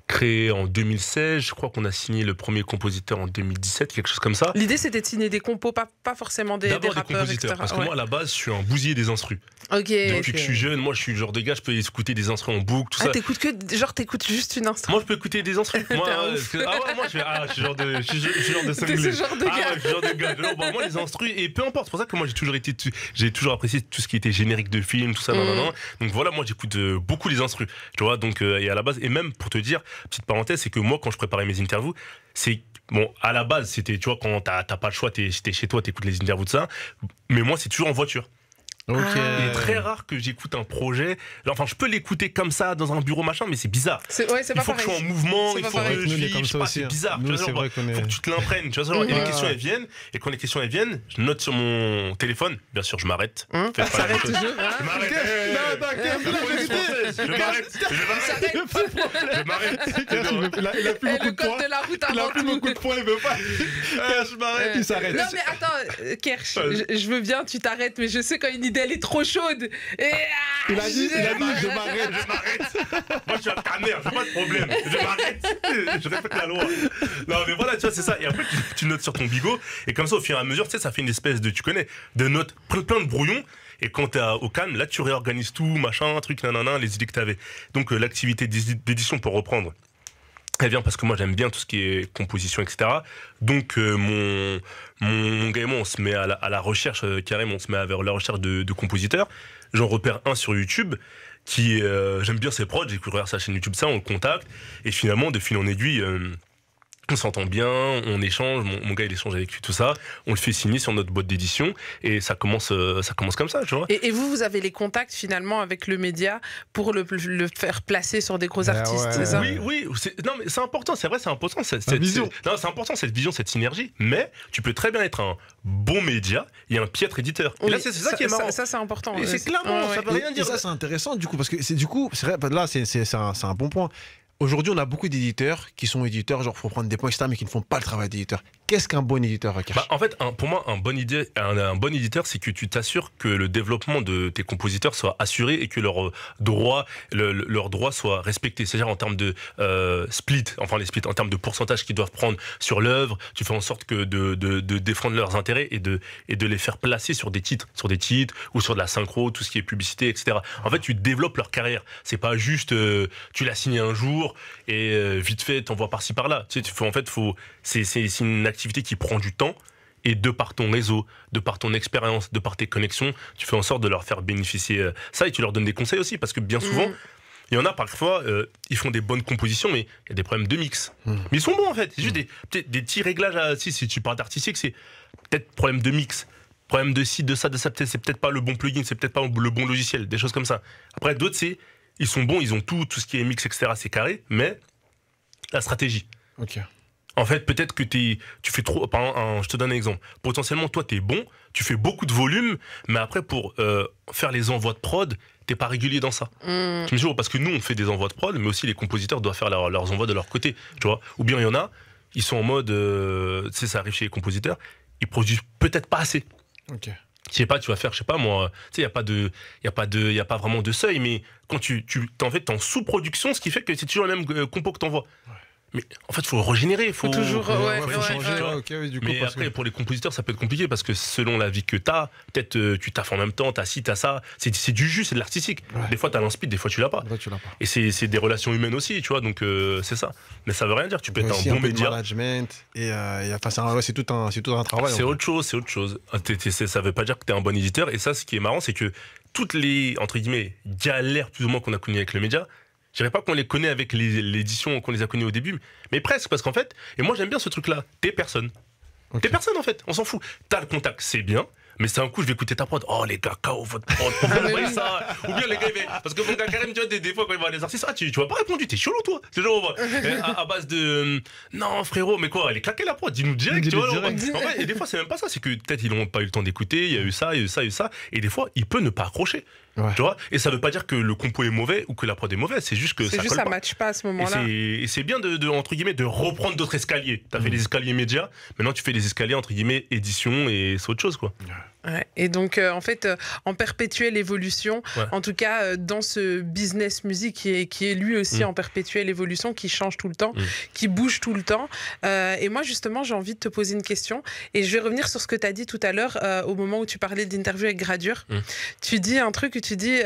créée en 2016. Je crois qu'on a signé le premier compositeur en 2017, quelque chose comme ça. L'idée, c'était de signer des compos, pas forcément des rappeurs, des compositeurs, etc. Parce que moi, à la base, je suis un bousier des instrus. Depuis que je suis jeune, moi, je suis le genre de gars, je peux écouter des instrus en boucle, tout ça. T'écoutes juste une instru. Moi, je peux écouter des instrus. Moi, je suis genre de cinglé. T'es ce genre de gars. Je suis genre de gars. Moi, les instrus, et peu importe. C'est pour ça que moi, j'ai toujours apprécié tout ce qui était générique de film, tout ça. Donc voilà, moi, j'écoute beaucoup les instrus. Tu vois, donc, et à la base, et même pour te dire, petite parenthèse, c'est que moi, quand je préparais mes interviews, bon, à la base, c'était, tu vois, quand t'as pas le choix, t'es chez toi, t'écoutes les interviews de ça. Mais moi, c'est toujours en voiture. Il est très rare que j'écoute un projet. Enfin, je peux l'écouter comme ça dans un bureau machin, mais c'est bizarre. Il faut que je sois en mouvement, il faut que je vive. C'est bizarre. Il faut que tu te l'imprègnes. Tu vois, et les questions elles viennent. Et quand les questions elles viennent, je note sur mon téléphone. Bien sûr, je m'arrête. S'arrête toujours. Je m'arrête. Il a plus beaucoup de points. Il a plus beaucoup de points. Il veut pas. Je m'arrête. Il s'arrête. Non mais attends, Kersh, je veux bien, tu t'arrêtes, mais je sais quand une idée elle est trop chaude. Il a dit, je m'arrête. Moi, je suis un canard, j'ai pas de problème. Je m'arrête. Je respecte la loi. Non, mais voilà, tu vois, c'est ça. Et après, tu notes sur ton bigot. Et comme ça, au fur et à mesure, tu sais, ça fait une espèce de, tu connais, de notes, plein de brouillons. Et quand t'es au calme, là, tu réorganises tout, machin, truc, nanana, les idées que t'avais. Donc, l'activité d'édition, pour reprendre, elle vient parce que moi, j'aime bien tout ce qui est composition, etc. Donc, mon gars et moi, on se met à la recherche, carrément, on se met vers la recherche de compositeurs. J'en repère un sur YouTube qui, j'aime bien ses prods, j'ai découvert sa chaîne YouTube, ça, on le contacte. Et finalement, de fil en aiguille, on s'entend bien, on échange, mon gars il échange avec lui, tout ça, on le fait signer sur notre boîte d'édition et ça commence comme ça, tu vois. Et vous avez les contacts finalement avec le média pour le faire placer sur des gros artistes, c'est ça? Oui, non mais c'est important, c'est vrai, c'est important cette vision. Non, c'est important cette vision, cette synergie, mais tu peux très bien être un bon média et un piètre éditeur. Oui, et là c'est ça qui est marrant. Ça c'est important. Et c'est clairement, ça veut rien dire. Et ça c'est intéressant du coup parce que c'est vrai, là c'est un bon point. Aujourd'hui, on a beaucoup d'éditeurs qui sont éditeurs, genre faut prendre des points, etc., mais qui ne font pas le travail d'éditeur. Qu'est-ce qu'un bon éditeur, Akash? En fait, pour moi, un bon éditeur, c'est que tu t'assures que le développement de tes compositeurs soit assuré et que leurs droits soient respectés. C'est-à-dire en termes de split, en termes de pourcentage qu'ils doivent prendre sur l'œuvre, tu fais en sorte que de défendre leurs intérêts et de les faire placer sur des titres ou sur de la synchro, tout ce qui est publicité, etc. En fait, tu développes leur carrière. C'est pas juste tu l'as signé un jour et vite fait t'envoies par-ci par-là. Tu sais, c'est une activité qui prend du temps et de par ton réseau, de par ton expérience, de par tes connexions, tu fais en sorte de leur faire bénéficier ça et tu leur donnes des conseils aussi parce que bien souvent il y en a parfois, ils font des bonnes compositions, mais il y a des problèmes de mix. Mais ils sont bons en fait. C'est juste des petits réglages. Si tu parles d'artistique, c'est peut-être problème de mix, problème de ci, de ça, c'est peut-être pas le bon plugin, c'est peut-être pas le bon logiciel, des choses comme ça. Après, d'autres, ils sont bons, ils ont tout ce qui est mix, etc. C'est carré, mais la stratégie. Ok. En fait, peut-être que tu fais trop. Par exemple, je te donne un exemple. Potentiellement, toi, t'es bon, tu fais beaucoup de volume, mais après, pour faire les envois de prod, t'es pas régulier dans ça. Tu me dis, parce que nous, on fait des envois de prod, mais aussi les compositeurs doivent faire leurs envois de leur côté. Tu vois. Ou bien il y en a, ils sont en mode, tu sais, ça arrive chez les compositeurs, ils produisent peut-être pas assez. Ok. Je sais pas, tu vas faire, je sais pas moi, tu sais, y a pas vraiment de seuil, mais quand t'es en sous-production, ce qui fait que c'est toujours le même compo que t'envoies. Ouais. Mais en fait, il faut régénérer, faut toujours faut changer. Okay, du coup, mais après, pour les compositeurs, ça peut être compliqué parce que selon la vie que t'as, peut-être tu taffes en même temps, t'as ci, t'as ça. C'est du jus, c'est de l'artistique. Ouais. Des fois, t'as l'inspeed, des fois, tu l'as pas. Et c'est des relations humaines aussi, tu vois. Donc c'est ça. Mais ça veut rien dire. Tu peux être un bon média. Management et c'est tout un travail. C'est autre chose. Ça veut pas dire que t'es un bon éditeur. Et ça, ce qui est marrant, c'est que toutes les entre guillemets galères plus ou moins qu'on a connues avec le média. Je dirais pas qu'on les connaît avec l'édition, qu'on les a connues au début, mais presque, parce qu'en fait, et moi j'aime bien ce truc-là, t'es personne. Okay. T'es personne en fait, on s'en fout. T'as le contact, c'est bien, mais c'est un coup, je vais écouter ta prod. Oh les gars, KO votre prod, pourquoi vous voyez ça? Ou bien les gars, parce que mon gars Karim, tu vois, des fois quand il voit les artistes, tu vas pas répondre, t'es chelou toi. C'est genre, à base de non frérot, mais quoi, elle est claquée la prod, dis-nous direct, tu vois. En fait, et des fois, c'est même pas ça, c'est que peut-être ils n'ont pas eu le temps d'écouter, il y a eu ça, et des fois, il peut ne pas accrocher. Ouais. Tu vois, et ça veut pas dire que le compo est mauvais ou que la prod est mauvaise, c'est juste que ça matche pas à ce moment-là. Et c'est bien entre guillemets de reprendre d'autres escaliers. T'as fait les escaliers médias, maintenant tu fais les escaliers entre guillemets édition et c'est autre chose quoi. Ouais. Et donc en fait en perpétuelle évolution, en tout cas dans ce business musique qui est lui aussi en perpétuelle évolution, qui change tout le temps, qui bouge tout le temps. Et moi justement j'ai envie de te poser une question et je vais revenir sur ce que tu as dit tout à l'heure au moment où tu parlais d'interview avec Gradure. Tu dis un truc où tu dis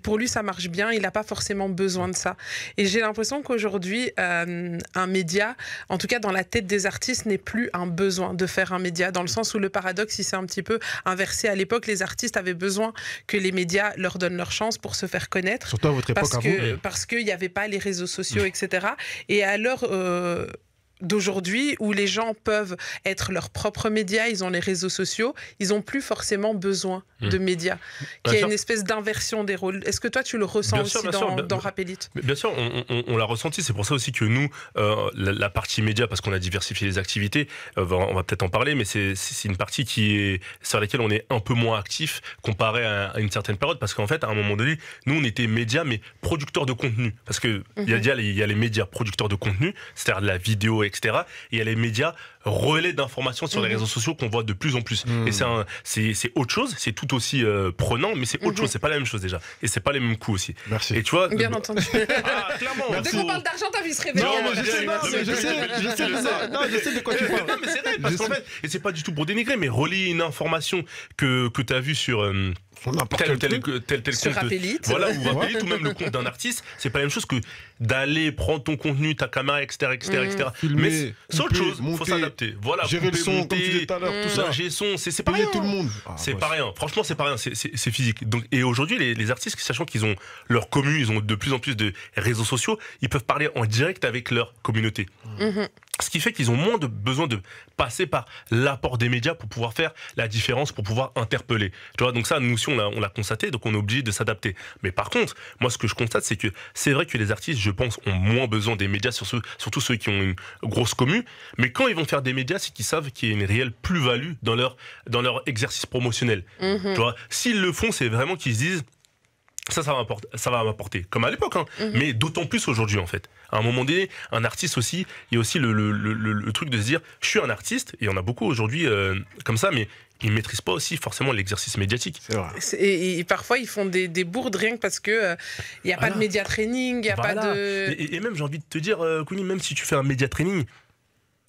pour lui ça marche bien, il n'a pas forcément besoin de ça. Et j'ai l'impression qu'aujourd'hui un média, en tout cas dans la tête des artistes, n'est plus un besoin de faire un média, dans le sens où le paradoxe il s'est un petit peu inversé. À l'époque, les artistes avaient besoin que les médias leur donnent leur chance pour se faire connaître. Surtout à votre époque, parce qu'il n'y avait pas les réseaux sociaux, etc. Et à l'heure d'aujourd'hui, où les gens peuvent être leurs propres médias, ils ont les réseaux sociaux, ils n'ont plus forcément besoin de médias. Il y a une espèce d'inversion des rôles. Est-ce que toi, tu le ressens aussi dans Rap Elite? Bien sûr, on l'a ressenti. C'est pour ça aussi que nous, la partie média, parce qu'on a diversifié les activités, on va peut-être en parler, mais c'est une partie sur laquelle on est un peu moins actif comparé à une certaine période, parce qu'en fait, à un moment donné, nous, on était médias, mais producteurs de contenu. Parce qu'il y a les médias producteurs de contenu, c'est-à-dire de la vidéo, etc. Et il y a les médias relais d'informations sur les réseaux sociaux qu'on voit de plus en plus. Et c'est autre chose, c'est tout aussi prenant, mais c'est autre chose, c'est pas la même chose déjà. Et c'est pas les mêmes coûts aussi. Merci. Et tu vois, bien entendu. Clairement. Dès qu'on parle d'argent, ta vie se réveille. Non, je sais de quoi tu parles. Non, mais c'est vrai, parce qu'en fait, et c'est pas du tout pour dénigrer, mais relayer une information que tu as vue sur tel sur compte, Rap Elite. voilà, ou Rap Elite, ou même le compte d'un artiste, c'est pas la même chose que d'aller prendre ton contenu, ta caméra, etc. Filmer, mais c'est autre chose, faut s'adapter. Voilà, gérer le son, comme tu disais tout à l'heure, tout ça. L'ingé son, c'est pas rien. Tout le monde. C'est pas rien. Franchement, c'est pas rien. C'est physique. Donc, et aujourd'hui, les artistes, sachant qu'ils ont leur commu, ils ont de plus en plus de réseaux sociaux, ils peuvent parler en direct avec leur communauté. Ce qui fait qu'ils ont moins besoin de passer par l'apport des médias pour pouvoir faire la différence, pour pouvoir interpeller. Tu vois, donc ça, nous aussi, on l'a constaté, donc on est obligé de s'adapter. Mais par contre, moi, ce que je constate, c'est que c'est vrai que les artistes, je pense, ont moins besoin des médias, surtout ceux qui ont une grosse commu. Mais quand ils vont faire des médias, c'est qu'ils savent qu'il y a une réelle plus-value dans leur exercice promotionnel. Tu vois, s'ils le font, c'est vraiment qu'ils se disent, ça va m'apporter, comme à l'époque, hein, mais d'autant plus aujourd'hui en fait. À un moment donné, un artiste aussi, il y a aussi le truc de se dire, je suis un artiste, et il y en a beaucoup aujourd'hui comme ça, mais ils ne maîtrisent pas aussi forcément l'exercice médiatique. C'est vrai. Et parfois, ils font des bourdes rien que parce qu'il n'y a pas de média training, il n'y a pas de... Et même, j'ai envie de te dire, Kouny, même si tu fais un média training,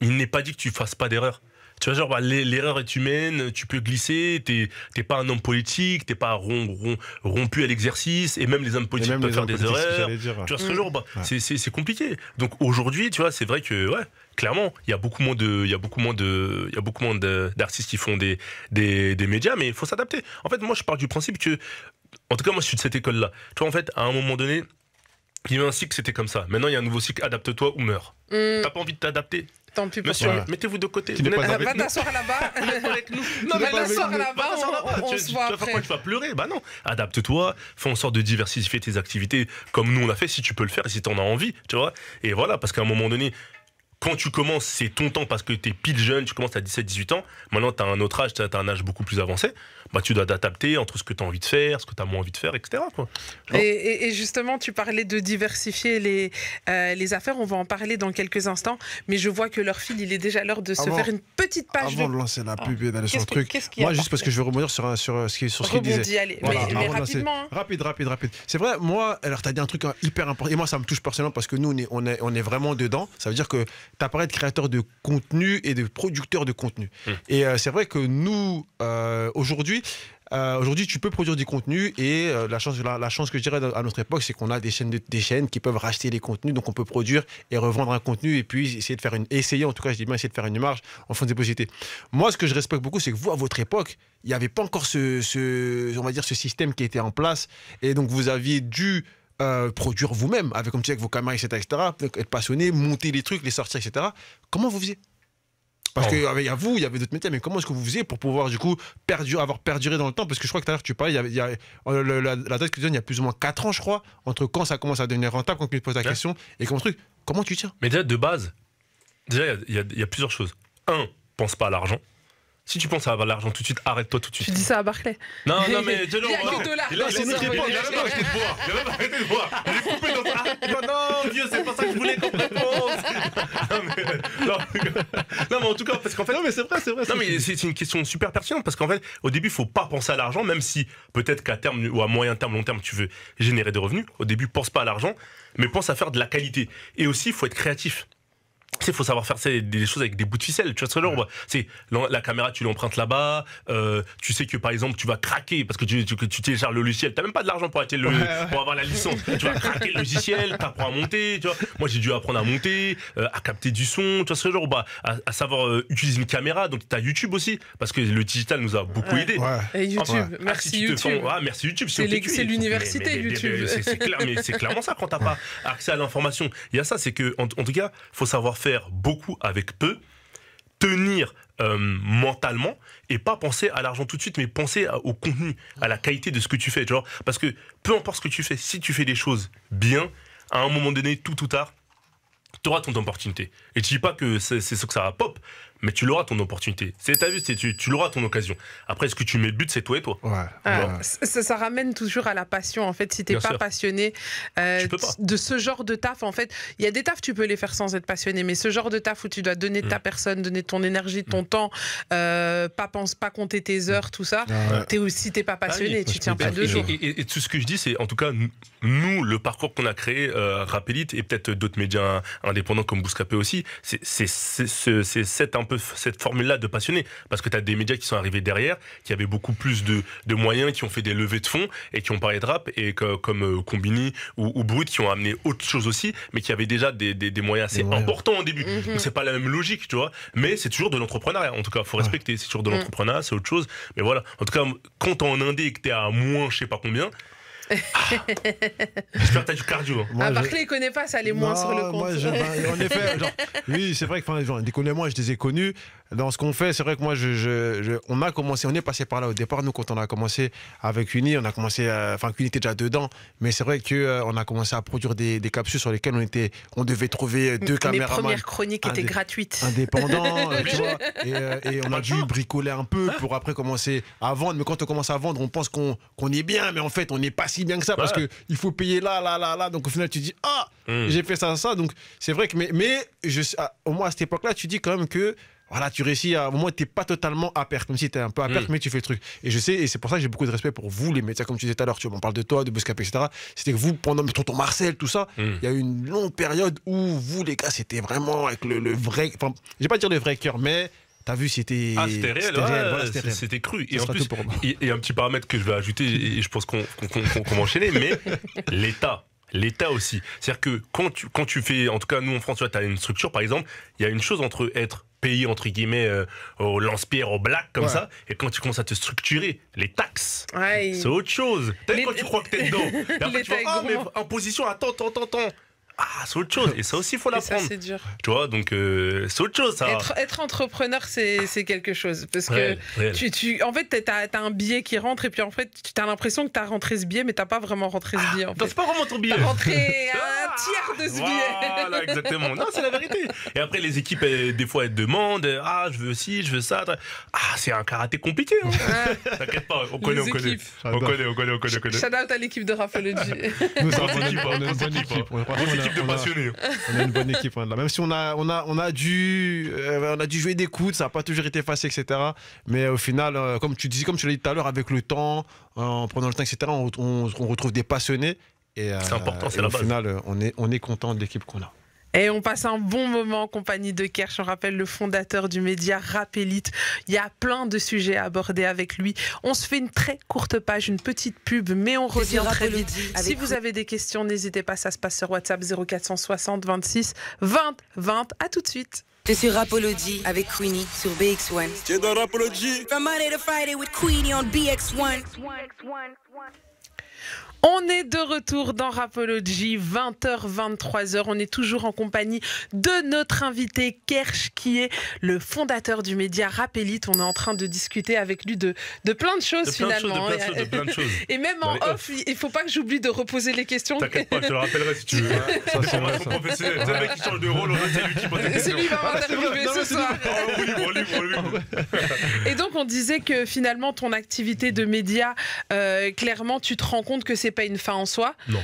il n'est pas dit que tu ne fasses pas d'erreur. Tu vois, genre, l'erreur est humaine, tu peux glisser, t'es pas un homme politique, t'es pas rompu à l'exercice, et même les hommes politiques peuvent faire des erreurs. Tu vois, ce genre, c'est compliqué. Donc aujourd'hui, tu vois, c'est vrai que, ouais, clairement, il y a beaucoup moins d'artistes qui font des médias, mais il faut s'adapter. En fait, moi, je pars du principe que, en tout cas, moi, je suis de cette école-là. Tu vois, en fait, à un moment donné, il y a eu un cycle, c'était comme ça. Maintenant, il y a un nouveau cycle, adapte-toi ou meurs. T'as pas envie de t'adapter? Tant pis pour Monsieur, toi. mettez-vous de côté. Va t'asseoir là-bas. Avec nous. Non, mais t'asseoir là-bas, on se voit après. Pourquoi tu vas pleurer? Bah non. Adapte-toi, fais en sorte de diversifier tes activités comme nous on a fait, si tu peux le faire et si tu en as envie, tu vois. Et voilà, parce qu'à un moment donné, quand tu commences, c'est ton temps parce que t'es pile jeune, tu commences à 17-18 ans. Maintenant, t'as un autre âge, t'as un âge beaucoup plus avancé. Bah, tu dois t'adapter entre ce que t'as envie de faire, ce que t'as moins envie de faire, etc. Quoi. Et justement, tu parlais de diversifier les affaires. On va en parler dans quelques instants. Mais je vois que leur fil, il est déjà l'heure de se faire une petite page. Avant de lancer la pub et d'aller sur le truc, moi, juste parce que je vais rebondir sur ce qu'il disait. Allez. Voilà, mais rapidement. Rapide. C'est vrai, moi, alors t'as dit un truc hyper important. Et moi, ça me touche personnellement parce que nous, on est vraiment dedans. Ça veut dire que t'as parlé de créateurs de contenu et de producteurs de contenu. Et c'est vrai que nous, aujourd'hui, tu peux produire du contenu et la chance que je dirais à notre époque, c'est qu'on a des chaînes qui peuvent racheter les contenus, donc on peut produire et revendre un contenu et puis essayer de faire essayer de faire une marge en fonction des possibilités. Moi, ce que je respecte beaucoup, c'est que vous, à votre époque, il n'y avait pas encore on va dire, ce système qui était en place et donc vous aviez dû produire vous-même, comme tu dis, avec vos caméras, etc., être passionné, monter les trucs, les sortir, etc. Comment vous faisiez? Parce qu'il y avait d'autres métiers, mais comment est-ce que vous faisiez pour pouvoir, du coup, avoir perduré dans le temps? Parce que je crois que tout à l'heure, tu parlais, la date que tu donnes, il y a plus ou moins 4 ans, je crois, entre quand ça commence à devenir rentable, quand tu te poses la question, et comment tu tiens? Mais déjà, de base, il y a plusieurs choses. Pense pas à l'argent. Si tu penses à l'argent tout de suite, arrête-toi tout de suite. Tu dis ça à Barclay. Non, mais... Il y a que dollars. Là, c'est nous qui parle. Il a même arrêté de boire. J'ai coupé dans... Non, Dieu, c'est pas ça que je voulais comme réponse. Non, mais en tout cas, parce qu'en fait... Non, mais c'est vrai. Non, mais c'est une question super pertinente, parce qu'en fait, au début, il faut pas penser à l'argent, même si peut-être qu'à terme, ou à moyen terme, long terme, tu veux générer des revenus. Au début, pense pas à l'argent, mais pense à faire de la qualité. Et aussi, il faut être créatif. Il faut savoir faire des choses avec des bouts de ficelle. Tu vois ce genre, c'est la caméra, tu l'empruntes là-bas. Tu sais que par exemple, tu vas craquer parce que tu télécharges le logiciel. T'as même pas de l'argent pour pour avoir la licence. Tu vas craquer le logiciel, t'apprends à monter. Tu vois. Moi, j'ai dû apprendre à monter, à capter du son. Tu vois ce genre, à savoir utiliser une caméra. Donc, t'as YouTube aussi parce que le digital nous a beaucoup aidé. Et YouTube, merci YouTube. Merci YouTube. C'est l'université YouTube. C'est clair, mais c'est clairement ça quand t'as pas accès à l'information. Il y a ça, c'est que en tout cas, faut savoir faire beaucoup avec peu, tenir mentalement et pas penser à l'argent tout de suite, mais penser au contenu, à la qualité de ce que tu fais. Genre, parce que peu importe ce que tu fais, si tu fais des choses bien, à un moment donné, tôt ou tard, tu auras ton opportunité. Et je dis pas que c'est ce que ça va pop, mais tu l'auras ton opportunité. T'as vu, tu l'auras ton occasion. Après, est-ce que tu mets le but, c'est toi et toi. Ça ramène toujours à la passion, en fait. Si t'es pas passionné de ce genre de taf, en fait, il y a des tafs, tu peux les faire sans être passionné, mais ce genre de taf où tu dois donner de ta personne, donner ton énergie, ton temps, pas compter tes heures, tout ça, t'es pas passionné, tu tiens pas 2 jours. Et tout ce que je dis, c'est en tout cas, nous, le parcours qu'on a créé, Rap Elite, et peut-être d'autres médias indépendants comme Bouscapé aussi, c'est cette formule-là de passionné. Parce que tu as des médias qui sont arrivés derrière, qui avaient beaucoup plus de moyens, qui ont fait des levées de fonds et qui ont parlé de rap, et comme Combini ou Brut, qui ont amené autre chose aussi, mais qui avaient déjà des moyens assez importants au début. Donc c'est pas la même logique, tu vois. Mais c'est toujours de l'entrepreneuriat. En tout cas, faut respecter. C'est toujours de l'entrepreneuriat, c'est autre chose. Mais voilà. En tout cas, quand t'es en indé et que t'es à moins je sais pas combien, J'espère que t'as du cardio. Barclay, il connaît pas ça, les moins sur le compte. Moi, en effet, oui, c'est vrai que des connais moi, je les ai connus. Dans ce qu'on fait, c'est vrai que moi, on a commencé, on est passé par là au départ. Nous, quand on a commencé avec Uni, on a commencé, Uni était déjà dedans, mais c'est vrai qu'on a commencé à produire des capsules sur lesquelles on devait trouver 2 caméramans. Mes premières chroniques étaient gratuites. Indépendants, tu vois. Et on a dû bricoler un peu pour après commencer à vendre. Mais quand on commence à vendre, on pense qu'on est bien, mais en fait, on n'est pas si bien que ça parce qu'il faut payer là. Donc au final, tu dis, j'ai fait ça. Donc c'est vrai que, au moins à cette époque-là, tu dis quand même que voilà, tu réussis à un moment, tu n'es pas totalement à perte, même si tu es un peu à perte, mais tu fais le truc. Et je sais, et c'est pour ça que j'ai beaucoup de respect pour vous, les médias, comme tu disais tout à l'heure, on parle de toi, de Bouscap, etc. C'était que vous, pendant tonton Marcel, tout ça, il y a eu une longue période où vous, les gars, c'était vraiment avec le vrai. Enfin, je vais pas dire le vrai cœur, mais. T'as vu, c'était réel, c'était cru. Et en plus, il y a un petit paramètre que je vais ajouter, et je pense qu'on va enchaîner, mais l'État aussi. C'est-à-dire que quand tu fais, en tout cas nous en France, tu as une structure, par exemple, il y a une chose entre être payé entre guillemets au lance-pierre, au black comme ça, et quand tu commences à te structurer, les taxes, c'est autre chose. Peut-être quand tu crois que t'es dedans, et après tu vas, mais imposition, attends. C'est autre chose. Et ça aussi, il faut l'apprendre. Ça, c'est dur. Tu vois, donc c'est autre chose, ça. Être entrepreneur, c'est quelque chose. Parce que, en fait, t'as un billet qui rentre, et puis en fait, tu as l'impression que t'as rentré ce billet, mais t'as pas vraiment rentré ce billet. C'est pas vraiment ton billet. T'as rentré un tiers de ce billet. Voilà, exactement. Non, c'est la vérité. Et après, les équipes, des fois, elles demandent je veux ci, je veux ça. C'est un karaté compliqué. Hein. T'inquiète pas, on connaît. Shout out à l'équipe de Rapology. Nous, on a une bonne équipe. De passionnés. On a une bonne équipe. Même si on a dû jouer des coudes, ça n'a pas toujours été facile, etc. Mais au final, comme tu l'as dit tout à l'heure, avec le temps, en prenant le temps, etc., on retrouve des passionnés. Et, c'est important, c'est la base. Au final, on est content de l'équipe qu'on a. Et on passe un bon moment en compagnie de Kersh. On rappelle le fondateur du média Rap Elite. Il y a plein de sujets à aborder avec lui. On se fait une très courte page, une petite pub, mais on revient très vite. Si vous avez des questions, n'hésitez pas, ça se passe sur WhatsApp 0460 26 20 20. À tout de suite. C'est sur Rapology avec Queenie sur BX1. C'est dans Rapology. From Monday to Friday with Queenie on BX1. On est de retour dans Rapology, 20h, 23h. On est toujours en compagnie de notre invité Kersh, qui est le fondateur du média Rap Elite. On est en train de discuter avec lui de plein de choses, finalement. De plein de choses. Et même en off, il ne faut pas que j'oublie de reposer les questions. T'inquiète pas, je te le rappellerai si tu veux. Ça, c'est vrai, professionnel. C'est le mec qui change de rôle, c'est lui qui pose des questions. C'est lui qui va m'interviewer ce soir. Et donc, on disait que finalement, ton activité de média, clairement, tu te rends compte que c'est pas une fin en soi. Non.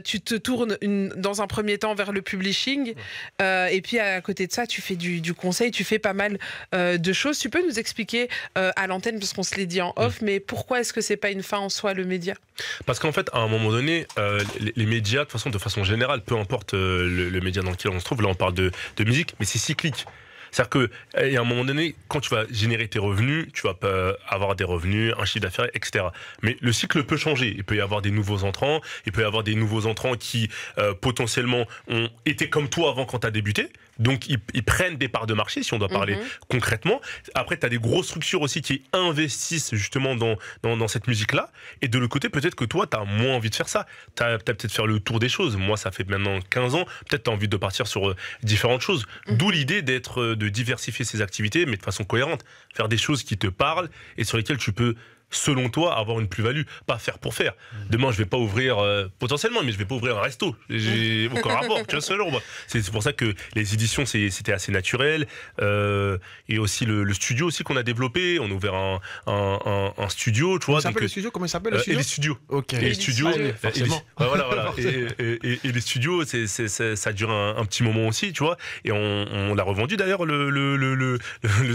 Tu te tournes dans un premier temps vers le publishing, et puis à côté de ça, tu fais du conseil, tu fais pas mal de choses. Tu peux nous expliquer à l'antenne, parce qu'on se l'est dit en off, mais pourquoi est-ce que c'est pas une fin en soi, le média? Parce qu'en fait, à un moment donné, les médias, de façon générale, peu importe le média dans lequel on se trouve, là on parle de musique, mais c'est cyclique. C'est-à-dire qu'à un moment donné, quand tu vas générer tes revenus, tu vas avoir des revenus, un chiffre d'affaires, etc. Mais le cycle peut changer. Il peut y avoir des nouveaux entrants. Il peut y avoir des nouveaux entrants qui, potentiellement, ont été comme toi avant quand tu as débuté. Donc, ils prennent des parts de marché, si on doit parler concrètement. Après, tu as des grosses structures aussi qui investissent justement dans cette musique-là. Et de l'autre côté, peut-être que toi, tu as moins envie de faire ça. Tu as peut-être faire le tour des choses. Moi, ça fait maintenant 15 ans. Peut-être tu as envie de partir sur différentes choses. D'où l'idée de diversifier ses activités, mais de façon cohérente. Faire des choses qui te parlent et sur lesquelles tu peux, selon toi, avoir une plus-value, pas faire pour faire. Demain, je vais pas ouvrir, potentiellement, mais je vais pas ouvrir un resto. J'ai aucun rapport, tu vois, selon moi. C'est pour ça que les éditions, c'était assez naturel. Et aussi le studio aussi qu'on a développé. On a ouvert un studio, tu vois. Comment il s'appelle le studio? Les studios. Ok. Et les studios, forcément. Voilà. Et les studios, ça dure un petit moment aussi, tu vois. Et on l'a revendu d'ailleurs, le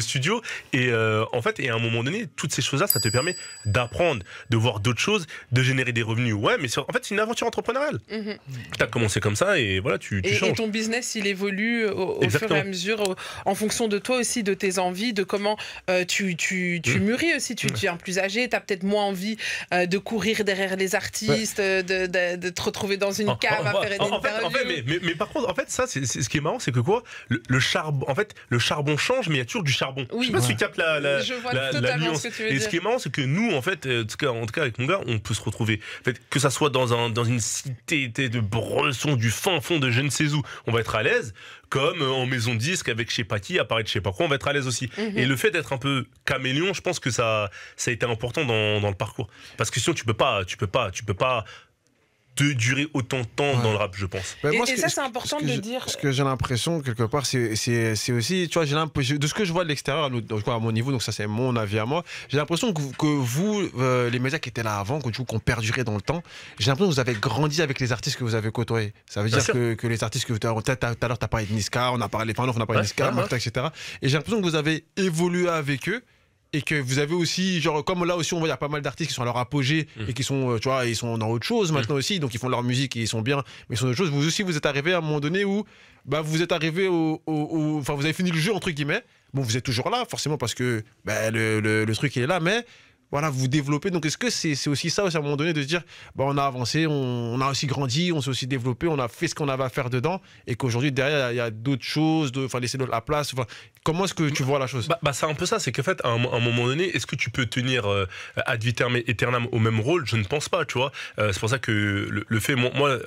studio. Et en fait, et à un moment donné, toutes ces choses-là, ça te permet d'apprendre, de voir d'autres choses, de générer des revenus. Ouais, mais en fait, c'est une aventure entrepreneuriale. Tu as commencé comme ça et voilà, tu changes. Et ton business, il évolue au fur et à mesure, en fonction de toi aussi, de tes envies, de comment tu mûris aussi. Tu deviens plus âgé, tu as peut-être moins envie de courir derrière les artistes, de te retrouver dans une cave à faire une interview. Mais par contre, en fait, ça, c'est ce qui est marrant, c'est que quoi, le charbon change, mais il y a toujours du charbon. Oui. Je sais pas si tu captes la nuance. Ce qui est marrant, c'est que nous, en fait, en tout cas avec mon gars, on peut se retrouver. En fait, que ça soit dans une cité de Bresson, du fin fond de je ne sais où, on va être à l'aise, comme en maison de disque avec je sais pas qui, apparaître je sais pas quoi, on va être à l'aise aussi. Et le fait d'être un peu caméléon, je pense que ça a été important dans le parcours. Parce que sinon, tu peux pas de durer autant de temps dans le rap, je pense. Et ça, c'est important de dire. Ce que j'ai l'impression, quelque part, c'est aussi, tu vois, de ce que je vois de l'extérieur, à mon niveau, donc ça, c'est mon avis à moi, j'ai l'impression que vous, les médias qui étaient là avant, qui ont perduré dans le temps, j'ai l'impression que vous avez grandi avec les artistes que vous avez côtoyés. Ça veut dire que les artistes que vous avez, tout à l'heure, tu as parlé de Niska, on a parlé de Niska, Martin, etc. Et j'ai l'impression que vous avez évolué avec eux. Et que vous avez aussi, genre, comme là aussi, on voit, il y a pas mal d'artistes qui sont à leur apogée et qui sont, tu vois, ils sont dans autre chose maintenant aussi, donc ils font leur musique et ils sont bien, mais ils sont dans autre chose. Vous aussi, vous êtes arrivé à un moment donné où, bah, vous êtes arrivé enfin, vous avez fini le jeu, entre guillemets. Bon, vous êtes toujours là, forcément, parce que, bah, le truc, il est là, mais, voilà, vous développez. Donc, est-ce que c'est aussi ça, aussi, à un moment donné, de se dire, bah, on a avancé, on a aussi grandi, on s'est aussi développé, on a fait ce qu'on avait à faire dedans, et qu'aujourd'hui, derrière, il y a d'autres choses, enfin, laisser la place. Comment est-ce que tu vois la chose? C'est un peu ça, c'est qu'en fait, à un moment donné, est-ce que tu peux tenir ad vitam aeternam au même rôle? Je ne pense pas, tu vois. C'est pour ça que le fait, moi,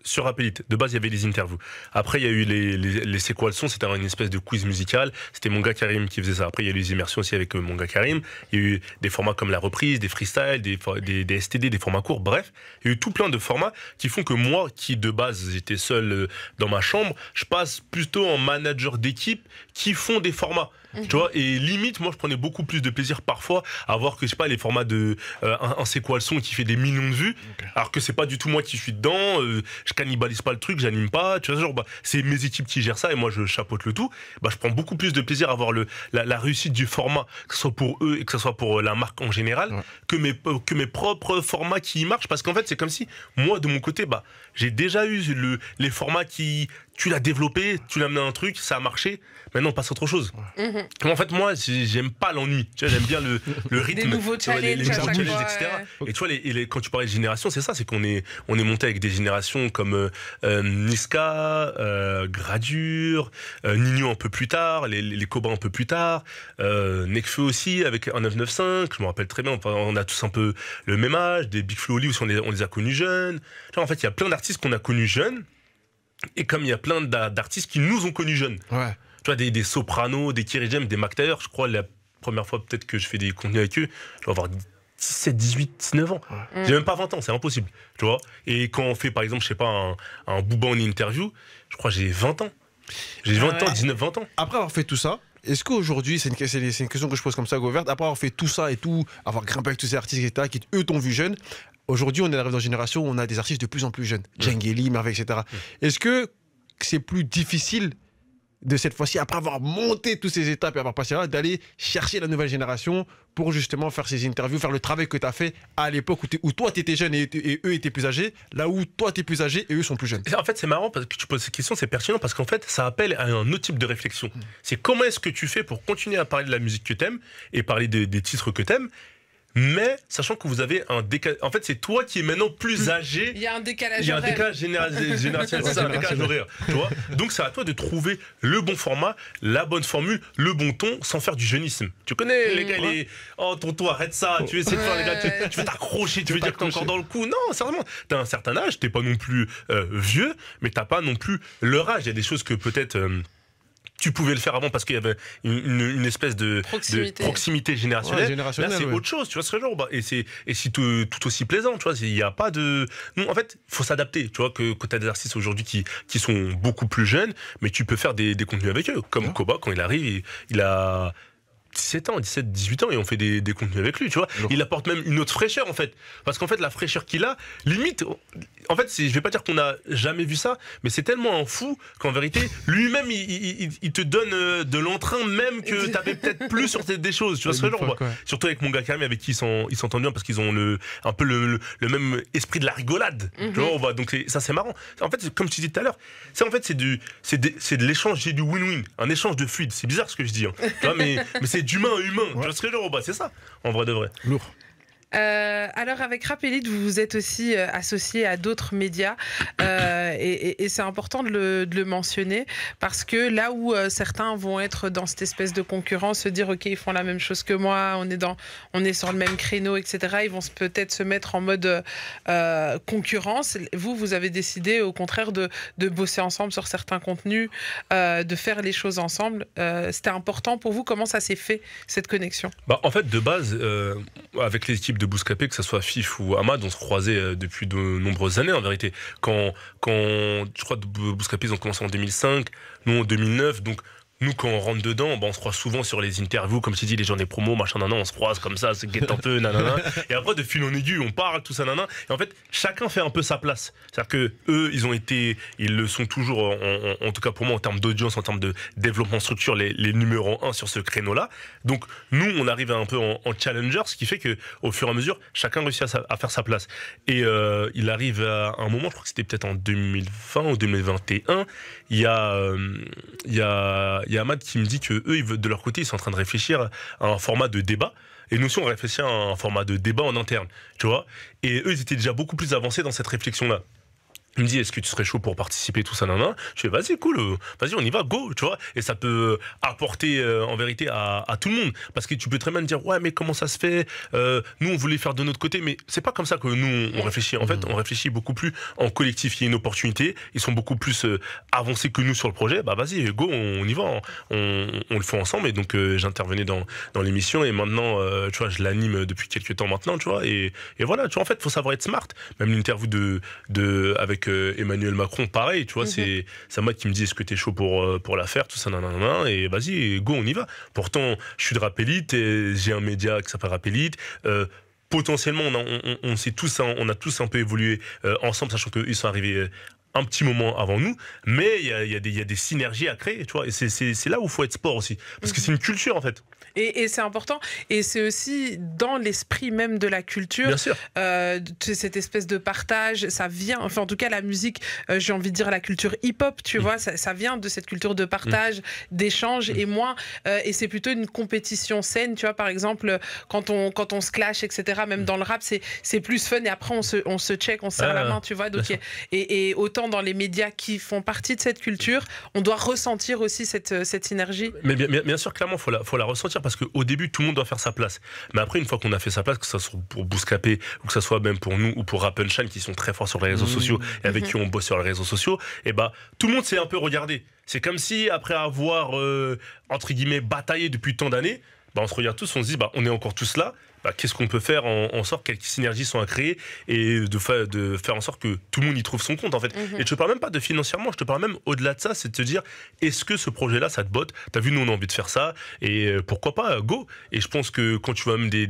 sur Rapélite, de base, il y avait les interviews. Après, il y a eu les C'est quoi le son? C'était une espèce de quiz musical. C'était mon gars Karim qui faisait ça. Après, il y a eu les immersions aussi avec mon gars Karim. Il y a eu des formats comme la reprise, des freestyles, des STD, des formats courts. Bref, il y a eu tout plein de formats qui font que moi, qui de base j'étais seul dans ma chambre, je passe plutôt en manager d'équipe qui font des formats. Tu vois, et limite, moi je prenais beaucoup plus de plaisir parfois à voir que, je sais pas, les formats de un C'est quoi le son qui fait des millions de vues, alors que c'est pas du tout moi qui suis dedans, je cannibalise pas le truc, j'anime pas, tu vois, genre, c'est mes équipes qui gèrent ça et moi je chapeaute le tout. Je prends beaucoup plus de plaisir à voir la réussite du format, que ce soit pour eux et que ce soit pour la marque en général, que mes propres formats qui marchent, parce qu'en fait c'est comme si moi de mon côté, j'ai déjà eu les formats qui, tu l'as développé, tu l'as amené à un truc, ça a marché, maintenant on passe à autre chose. En fait, moi, j'aime pas l'ennui. Tu vois, j'aime bien le rythme. Des nouveaux challenges, les etc. Et tu vois, quand tu parlais de génération, c'est ça, c'est qu'on est monté avec des générations comme Niska, Gradure, Nino un peu plus tard, les Cobra un peu plus tard, Nekfeu aussi avec un 995, je me rappelle très bien, on a tous un peu le même âge, des Big Flo Oli aussi, on les a connus jeunes. Tu vois, en fait, il y a plein d'artistes qu'on a connus jeunes, et comme il y a plein d'artistes qui nous ont connus jeunes. Ouais. Tu vois, des Sopranos, des Kerry James, des Mac Taylor, je crois, la première fois peut-être que je fais des contenus avec eux, je dois avoir 17, 18, 19 ans. J'ai même pas 20 ans, c'est impossible. Tu vois. Et quand on fait, par exemple, je sais pas, un Booba en interview, je crois que j'ai 20 ans. J'ai 20 ans, 19, 20 ans. Après avoir fait tout ça, est-ce qu'aujourd'hui, c'est une question que je pose comme ça, Govert, après avoir fait tout ça et tout, avoir grimpé avec tous ces artistes, etc., qui eux t'ont vu jeune, aujourd'hui, on arrive dans une génération où on a des artistes de plus en plus jeunes. Djangeli, Merveille, etc. Est-ce que c'est plus difficile de cette fois-ci, après avoir monté toutes ces étapes et avoir passé là, d'aller chercher la nouvelle génération pour justement faire ces interviews, faire le travail que tu as fait à l'époque où toi tu étais jeune et eux étaient plus âgés, là où toi tu es plus âgé et eux sont plus jeunes? En fait, c'est marrant parce que tu poses cette question, c'est pertinent parce qu'en fait, ça appelle à un autre type de réflexion. C'est comment est-ce que tu fais pour continuer à parler de la musique que t'aimes et parler des titres que t'aimes, mais sachant que vous avez un décalage. En fait, c'est toi qui es maintenant plus âgé. Il y a un décalage. Il y a un décalage générationnel, c'est ça, un décalage horaire. Tu vois. Donc, c'est à toi de trouver le bon format, la bonne formule, le bon ton, sans faire du jeunisme. Tu connais les gars, oh tonton, arrête ça. Tu essaies de faire les gars, tu veux t'accrocher, tu veux dire que t'es encore dans le coup. Non, sérieusement, t'as un certain âge, t'es pas non plus vieux, mais t'as pas non plus leur âge. Il y a des choses que peut-être. Tu pouvais le faire avant parce qu'il y avait une espèce de proximité générationnelle. Là, c'est autre chose, tu vois, ce genre. Et c'est tout aussi plaisant, tu vois. Il n'y a pas de. Non, en fait, il faut s'adapter, tu vois, que tu as des artistes aujourd'hui qui sont beaucoup plus jeunes, mais tu peux faire des contenus avec eux. Comme Koba, quand il arrive, il a 17 ans, 17, 18 ans et on fait des contenus avec lui, tu vois. Il apporte même une autre fraîcheur en fait. Parce qu'en fait, la fraîcheur qu'il a, limite, en fait, je vais pas dire qu'on a jamais vu ça, mais c'est tellement un fou qu'en vérité, lui-même, il te donne de l'entrain même que t'avais peut-être plus sur des choses, tu vois ce que je veux dire. Surtout avec mon gars Karim, avec qui ils s'entendent bien parce qu'ils ont un peu le même esprit de la rigolade. Tu vois, donc ça c'est marrant. En fait, comme tu disais tout à l'heure, en fait, c'est de l'échange, c'est du win-win, un échange de fluide. C'est bizarre ce que je dis, hein. Tu vois, mais c'est d'humain à humain. Tu vois ce que je veux dire, c'est ça, en vrai de vrai. Lourd. Alors avec Rap Elite, vous vous êtes aussi associé à d'autres médias et c'est important de le mentionner parce que là où certains vont être dans cette espèce de concurrence, se dire ok ils font la même chose que moi, on est sur le même créneau, etc. Ils vont peut-être se mettre en mode concurrence. Vous avez décidé au contraire de bosser ensemble sur certains contenus, de faire les choses ensemble. C'était important pour vous. Comment ça s'est fait cette connexion? En fait de base avec les équipes de Bouscapé, que ce soit Fif ou Ahmad, on se croisait depuis de nombreuses années en vérité. Quand je crois que Bouscapé ils ont commencé en 2005, nous en 2009, donc nous, quand on rentre dedans, on se croise souvent sur les interviews, comme tu dis, les journées promo, machin, on se croise comme ça, se guette un peu, nanana. Et après, de fil en aiguille, on parle, tout ça, nanana. Et en fait, chacun fait un peu sa place. C'est-à-dire que eux, ils le sont toujours, en tout cas pour moi, en termes d'audience, en termes de développement structure, les numéros 1 sur ce créneau-là. Donc, nous, on arrive un peu en challenger, ce qui fait qu'au fur et à mesure, chacun réussit à faire sa place. Et il arrive à un moment, je crois que c'était peut-être en 2020 ou 2021, il y a Ahmad qui me dit que eux, de leur côté, ils sont en train de réfléchir à un format de débat. Et nous aussi, on réfléchit à un format de débat en interne, tu vois. Et eux, ils étaient déjà beaucoup plus avancés dans cette réflexion-là. Il me dit, est-ce que tu serais chaud pour participer, tout ça, nanana. Je fais, vas-y, cool, vas-y, on y va, go, tu vois. Et ça peut apporter, en vérité, à tout le monde. Parce que tu peux très bien te dire, ouais, mais comment ça se fait? Nous, on voulait faire de notre côté, mais c'est pas comme ça que nous, on réfléchit. En fait, on réfléchit beaucoup plus en collectif. Il y a une opportunité. Ils sont beaucoup plus avancés que nous sur le projet. Bah, vas-y, go, on y va. On le fait ensemble. Et donc, j'intervenais dans l'émission. Et maintenant, tu vois, je l'anime depuis quelques temps maintenant, tu vois. Et voilà, tu vois, en fait, faut savoir être smart. Même l'interview avec Emmanuel Macron, pareil, tu vois, c'est moi qui me dit est-ce que t'es chaud pour la faire, tout ça, nanana, et vas-y, go, on y va. Pourtant, je suis de Rap Elite et j'ai un média qui s'appelle Rap Elite. Potentiellement, on sait tous, on a tous un peu évolué ensemble, sachant qu'ils sont arrivés un petit moment avant nous, mais il y a des synergies à créer, tu vois, et c'est là où il faut être sport aussi, parce que c'est une culture en fait. Et c'est important, et c'est aussi dans l'esprit même de la culture. Bien sûr. Cette espèce de partage, ça vient, enfin en tout cas la musique, j'ai envie de dire la culture hip-hop, tu vois, ça vient de cette culture de partage, d'échange, et et c'est plutôt une compétition saine, tu vois, par exemple, quand on se clash, etc., même dans le rap, c'est plus fun, et après on se check, on se serre la main, tu vois, donc, et autant dans les médias qui font partie de cette culture, on doit ressentir aussi cette synergie. Mais bien sûr, clairement, faut la ressentir, parce qu'au début, tout le monde doit faire sa place. Mais après, une fois qu'on a fait sa place, que ce soit pour Bouscapé, ou que ce soit même pour nous, ou pour Rap Shine, qui sont très forts sur les réseaux sociaux, et avec qui on bosse sur les réseaux sociaux, et bah, tout le monde s'est un peu regardé. C'est comme si, après avoir, entre guillemets, bataillé depuis tant d'années, bah, on se regarde tous, on se dit, bah, on est encore tous là. Bah, qu'est-ce qu'on peut faire en sorte, quelles synergies sont à créer, et de faire en sorte que tout le monde y trouve son compte en fait. Et je te parle même pas de financièrement, je te parle même au-delà de ça, c'est de te dire, est-ce que ce projet-là, ça te botte? T'as vu, nous on a envie de faire ça, et pourquoi pas, go. Et je pense que quand tu vois même des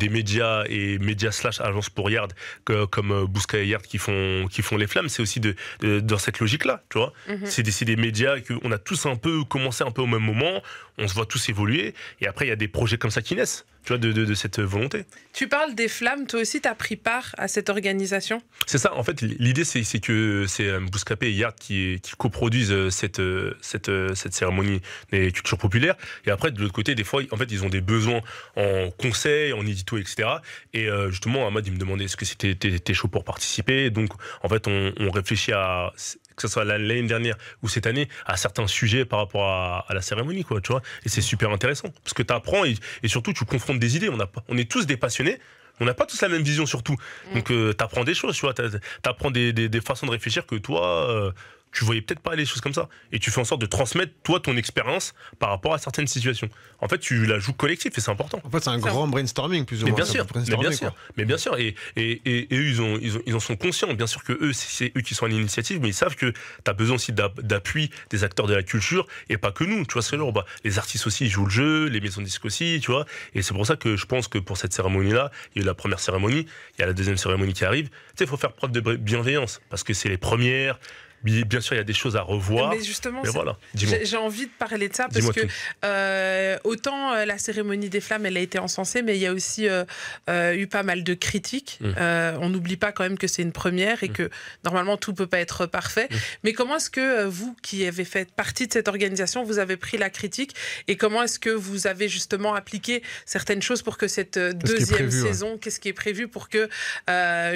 médias et médias / agences pour Yard, comme Bousca et Yard qui font les flammes, c'est aussi dans cette logique-là, tu vois. C'est des médias qu'on a tous un peu commencé un peu au même moment, on se voit tous évoluer, et après il y a des projets comme ça qui naissent, tu vois, de cette volonté. Tu parles des flammes, toi aussi tu as pris part à cette organisation? C'est ça, en fait, l'idée c'est que c'est Bouscapé et Yard qui coproduisent cette cérémonie des cultures populaires, et après de l'autre côté, des fois, en fait, ils ont des besoins en conseil, en édito, etc. Et justement, Ahmad, il me demandait est-ce que t'es chaud pour participer, donc en fait, on réfléchit à, que ce soit l'année dernière ou cette année, à certains sujets par rapport à la cérémonie, quoi, tu vois. Et c'est super intéressant, parce que tu apprends et surtout tu confrontes des idées. On est tous des passionnés, on n'a pas tous la même vision surtout. Donc tu apprends des choses, tu vois, tu apprends des façons de réfléchir que toi... tu voyais peut-être pas les choses comme ça. Et tu fais en sorte de transmettre, toi, ton expérience par rapport à certaines situations. En fait, tu la joues collectif et c'est important. En fait, c'est un grand brainstorming, plus ou moins. Mais bien sûr. Et eux, ils en sont conscients. Bien sûr que eux, c'est eux qui sont à l'initiative, mais ils savent que tu as besoin aussi d'appui des acteurs de la culture et pas que nous. Tu vois, c'est genre, les artistes aussi, ils jouent le jeu, les maisons de disques aussi, tu vois. Et c'est pour ça que je pense que pour cette cérémonie-là, il y a eu la première cérémonie, il y a la deuxième cérémonie qui arrive. Tu sais, il faut faire preuve de bienveillance parce que c'est les premières. Bien sûr, il y a des choses à revoir. Mais justement, voilà, j'ai envie de parler de ça parce que autant la cérémonie des flammes, elle a été encensée, mais il y a aussi eu pas mal de critiques. On n'oublie pas quand même que c'est une première et que normalement tout peut pas être parfait. Mais comment est-ce que vous, qui avez fait partie de cette organisation, vous avez pris la critique et comment est-ce que vous avez justement appliqué certaines choses pour que cette deuxième saison, qu'est-ce qui est prévu pour que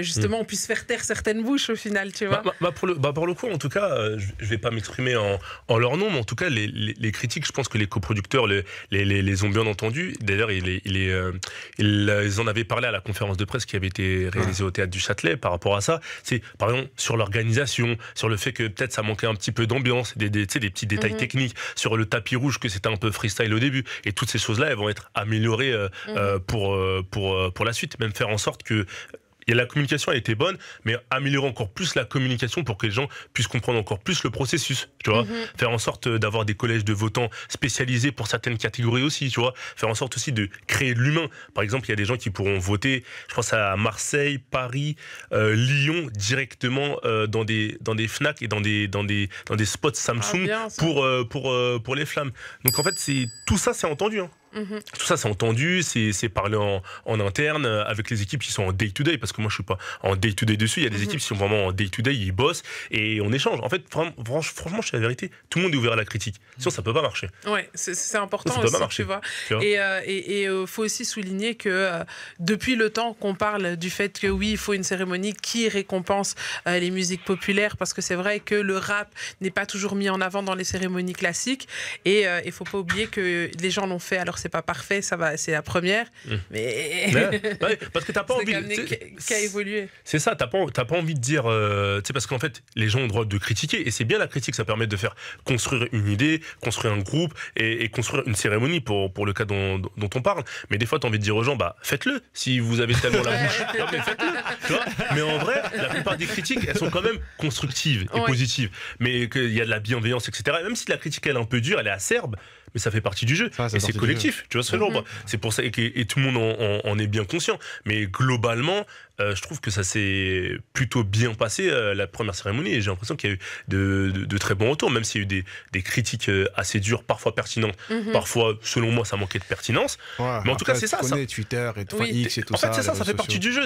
justement on puisse faire taire certaines bouches au final, tu vois? Pour le coup, en tout cas, je vais pas m'exprimer en leur nom, mais en tout cas, les critiques, je pense que les coproducteurs les ont bien entendus. D'ailleurs, ils en avaient parlé à la conférence de presse qui avait été réalisée au Théâtre du Châtelet par rapport à ça. C'est, par exemple, sur l'organisation, sur le fait que peut-être ça manquait un petit peu d'ambiance, des petits détails techniques, sur le tapis rouge, que c'était un peu freestyle au début. Et toutes ces choses-là, elles vont être améliorées pour la suite. Même faire en sorte que la communication a été bonne, mais améliorer encore plus la communication pour que les gens puissent comprendre encore plus le processus, tu vois. Faire en sorte d'avoir des collèges de votants spécialisés pour certaines catégories aussi, tu vois. Faire en sorte aussi de créer de l'humain. Par exemple, il y a des gens qui pourront voter, je pense à Marseille, Paris, Lyon, directement dans des Fnac et dans des spots Samsung pour les flammes. Donc en fait, tout ça, c'est entendu, hein. Tout ça, c'est entendu, c'est parlé en interne avec les équipes qui sont en day-to-day, parce que moi, je suis pas en day-to-day dessus. Il y a des équipes qui sont vraiment en day-to-day, ils bossent et on échange. En fait, franchement, c'est la vérité. Tout le monde est ouvert à la critique. Sinon, ça peut pas marcher. Ouais, c'est important aussi, tu vois. Et faut aussi souligner que depuis le temps qu'on parle du fait que oui, il faut une cérémonie qui récompense les musiques populaires, parce que c'est vrai que le rap n'est pas toujours mis en avant dans les cérémonies classiques. Et il faut pas oublier que les gens l'ont fait. Alors c'est pas parfait, c'est la première, mais parce que t'as pas envie qui a évolué. C'est ça, t'as pas envie de dire, parce qu'en fait les gens ont le droit de critiquer et c'est bien la critique, ça permet de faire construire une idée, construire un groupe et construire une cérémonie pour le cas dont on parle. Mais des fois t'as envie de dire aux gens, faites-le si vous avez tellement la bouche. Non, mais faites-le, tu vois. Mais en vrai, la plupart des critiques, elles sont quand même constructives et positives, mais qu'il y a de la bienveillance, etc. Et même si la critique elle est un peu dure, elle est acerbe, mais ça fait partie du jeu. Et c'est collectif, tu vois ce genre. C'est pour ça et tout le monde en est bien conscient. Mais globalement, je trouve que ça s'est plutôt bien passé la première cérémonie, et j'ai l'impression qu'il y a eu de très bons retours, même s'il y a eu des critiques assez dures, parfois pertinentes, parfois selon moi ça manquait de pertinence. Mais en tout cas c'est ça. Twitter et tout, X et tout ça. En fait c'est ça fait partie du jeu.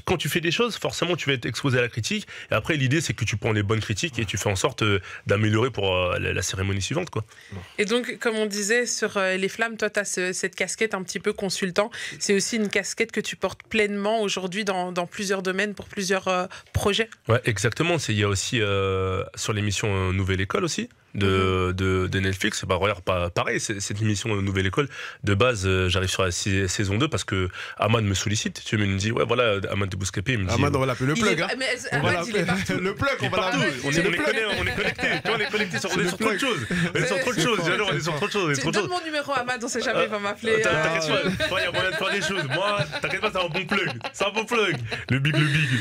Quand tu fais des choses, forcément tu vas être exposé à la critique. Et après l'idée c'est que tu prends les bonnes critiques et tu fais en sorte d'améliorer pour la cérémonie suivante, quoi. Et donc comme on disait sur les flammes, toi tu as cette casquette un petit peu consultant. C'est aussi une casquette que tu portes pleinement aujourd'hui dans plusieurs domaines pour plusieurs projets. Ouais, exactement. Il y a aussi sur l'émission Nouvelle École aussi de Netflix. Regarde, pareil, cette émission Nouvelle École, de base, j'arrive sur la saison 2 parce que Ahmad me sollicite. Tu me dis, ouais, voilà, Ahmad de Bouscapé, il me dit. Ahmad, on va l'appeler le plug. Ahmad, il est partout. Le plug, on va l'appeler. On est connectés. On est connectés sur trop de choses. On est sur trop de choses. On est sur trop de choses. Donne mon numéro, Ahmad, on sait jamais, il va m'appeler. T'inquiète pas, il y a moyen de faire des choses. Moi, t'inquiète pas, c'est un bon plug. C'est un bon plug. Le big.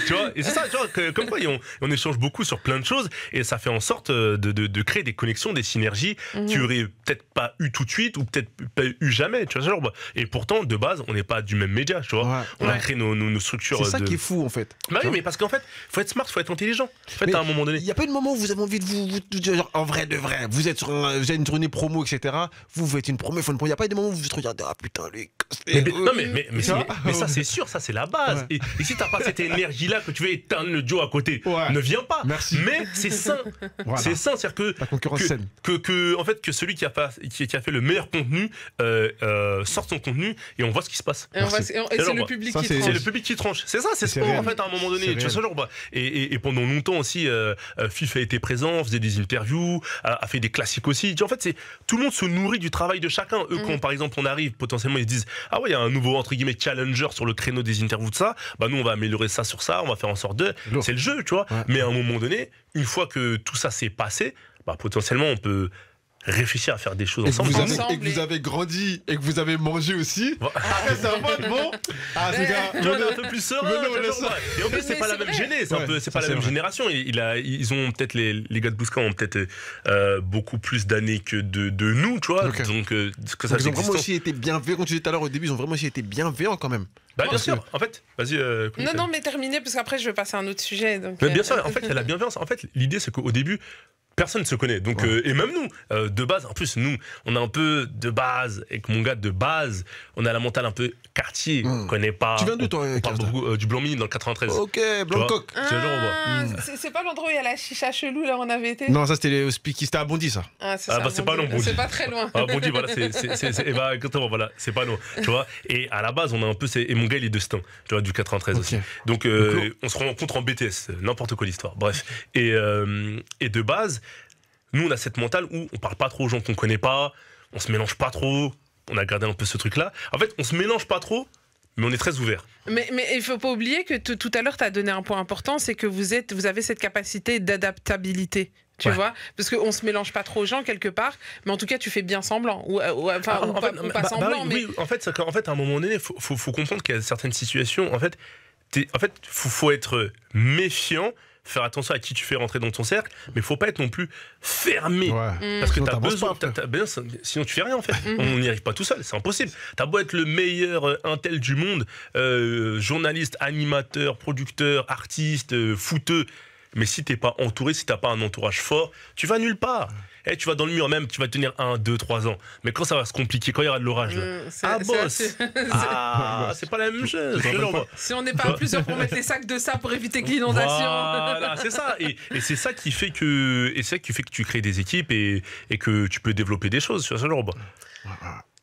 Tu vois, et c'est ça, tu vois, comme quoi, on échange beaucoup sur plein de choses et ça fait en sorte de créer des connexions, des synergies qui auraient peut-être pas eu tout de suite ou peut-être pas eu jamais, tu vois, genre. Et pourtant de base on n'est pas du même média, tu vois. On a créé nos structures. C'est ça qui est fou en fait. Oui, mais parce qu'en fait faut être smart, faut être intelligent. En fait, à un moment donné, il y a pas de moment où vous avez envie de vous genre en vrai de vrai, vous êtes vous avez une tournée promo, etc. Vous faites une promo, il y a pas de moment où vous vous regardez, ah putain lui. Mais ça c'est sûr, ça c'est la base. Et si t'as pas cette énergie là que tu veux éteindre le Joe à côté, ne viens pas. Merci. Mais c'est sain. C'est sain, c'est-à-dire que la concurrence saine. En fait, que celui qui a fait le meilleur contenu sorte son contenu et on voit ce qui se passe. Et c'est le public qui tranche. C'est le public qui tranche. C'est ça, c'est sport en fait à un moment donné. Tu vois ce genre. Et pendant longtemps aussi, FIF a été présent, faisait des interviews, a fait des classiques aussi. Tu vois, en fait, tout le monde se nourrit du travail de chacun. Eux, quand par exemple on arrive, potentiellement ils se disent, ah ouais, il y a un nouveau entre guillemets challenger sur le créneau des interviews de ça. Nous on va améliorer ça sur ça, on va faire en sorte de. C'est le jeu, tu vois. Mais à un moment donné, une fois que tout ça s'est passé, potentiellement on peut réfléchir à faire des choses Et ensemble. que vous avez grandi et que vous avez mangé aussi. Après, c'est un mode bon. Ah, c'est gars. On est un peu plus serein. Et en plus, c'est pas la même géné, c'est pas la même génération. Ils ont peut-être les gars de Bouscan ont peut-être beaucoup plus d'années que de nous, tu vois. Okay. Donc que ça ils ont vraiment aussi été bienveillants. Quand tu disais tout à l'heure au début, ils ont vraiment aussi été bienveillants quand même. Bah bien sûr. En fait, vas-y. Non, mais terminez parce qu'après je vais passer à un autre sujet. Donc, mais bien sûr. En fait, il y a la bienveillance. En fait, l'idée c'est qu'au début. Personne ne se connaît, donc et même nous, de base. En plus, nous, on a un peu de base, et que mon gars de base, on a la mentale un peu quartier. On connaît pas. Tu viens d'où toi? On parle beaucoup du Blanc-Mini dans le 93. Ok, Blancoc. C'est pas l'endroit où il y a la chicha chelou là où on avait été? Non, ça c'était au Speaky, c'était à Bondy ça. C'est pas long, Bondy. C'est pas très loin. Bondy, voilà, exactement, voilà, c'est pas long, tu vois. Et à la base, on a un peu, et mon gars il est de Stein, tu vois, du 93 aussi. Donc on se rencontre en BTS, n'importe quoi l'histoire. Bref, et de base. Nous, on a cette mentale où on parle pas trop aux gens qu'on connaît pas, on se mélange pas trop, on a gardé un peu ce truc-là. En fait, on se mélange pas trop, mais on est très ouvert. Mais il faut pas oublier que tout à l'heure, tu as donné un point important, c'est que vous avez cette capacité d'adaptabilité. Tu vois, parce qu'on se mélange pas trop aux gens quelque part, mais en tout cas tu fais bien semblant, ou pas semblant. Oui, en fait, à un moment donné, faut comprendre qu'il y a certaines situations. En fait, faut être méfiant. Faire attention à qui tu fais rentrer dans ton cercle, mais faut pas être non plus fermé. Parce que t'as besoin. Sinon, tu fais rien en fait. On n'y arrive pas tout seul, c'est impossible. T'as beau être le meilleur intel du monde, journaliste, animateur, producteur, artiste, footeux, mais si t'es pas entouré, si t'as pas un entourage fort, tu vas nulle part. Tu vas dans le mur même, tu vas tenir 1, 2, 3 ans. Mais quand ça va se compliquer, quand il y aura de l'orage, c'est pas la même chose. Si on n'est pas à plusieurs pour mettre les sacs de sable pour éviter que l'inondation. Voilà, c'est ça. Et c'est ça qui fait que, tu crées des équipes et que tu peux développer des choses sur ce genre.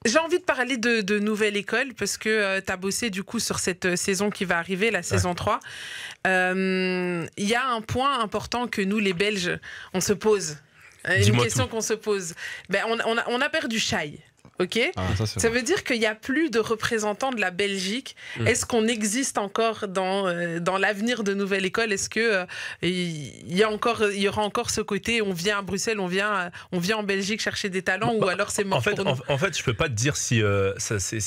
J'ai envie de parler de Nouvelle École parce que tu as bossé du coup sur cette saison qui va arriver, la saison 3. Il y a un point important que nous, les Belges, on se pose. Une question qu'on se pose. On a perdu Shai. Ok, ça veut dire qu'il n'y a plus de représentants de la Belgique. Est-ce qu'on existe encore dans l'avenir de Nouvelle École? Est-ce que il y aura encore ce côté, on vient à Bruxelles, on vient en Belgique chercher des talents, ou alors c'est mort pour nous? En fait, je peux pas te dire si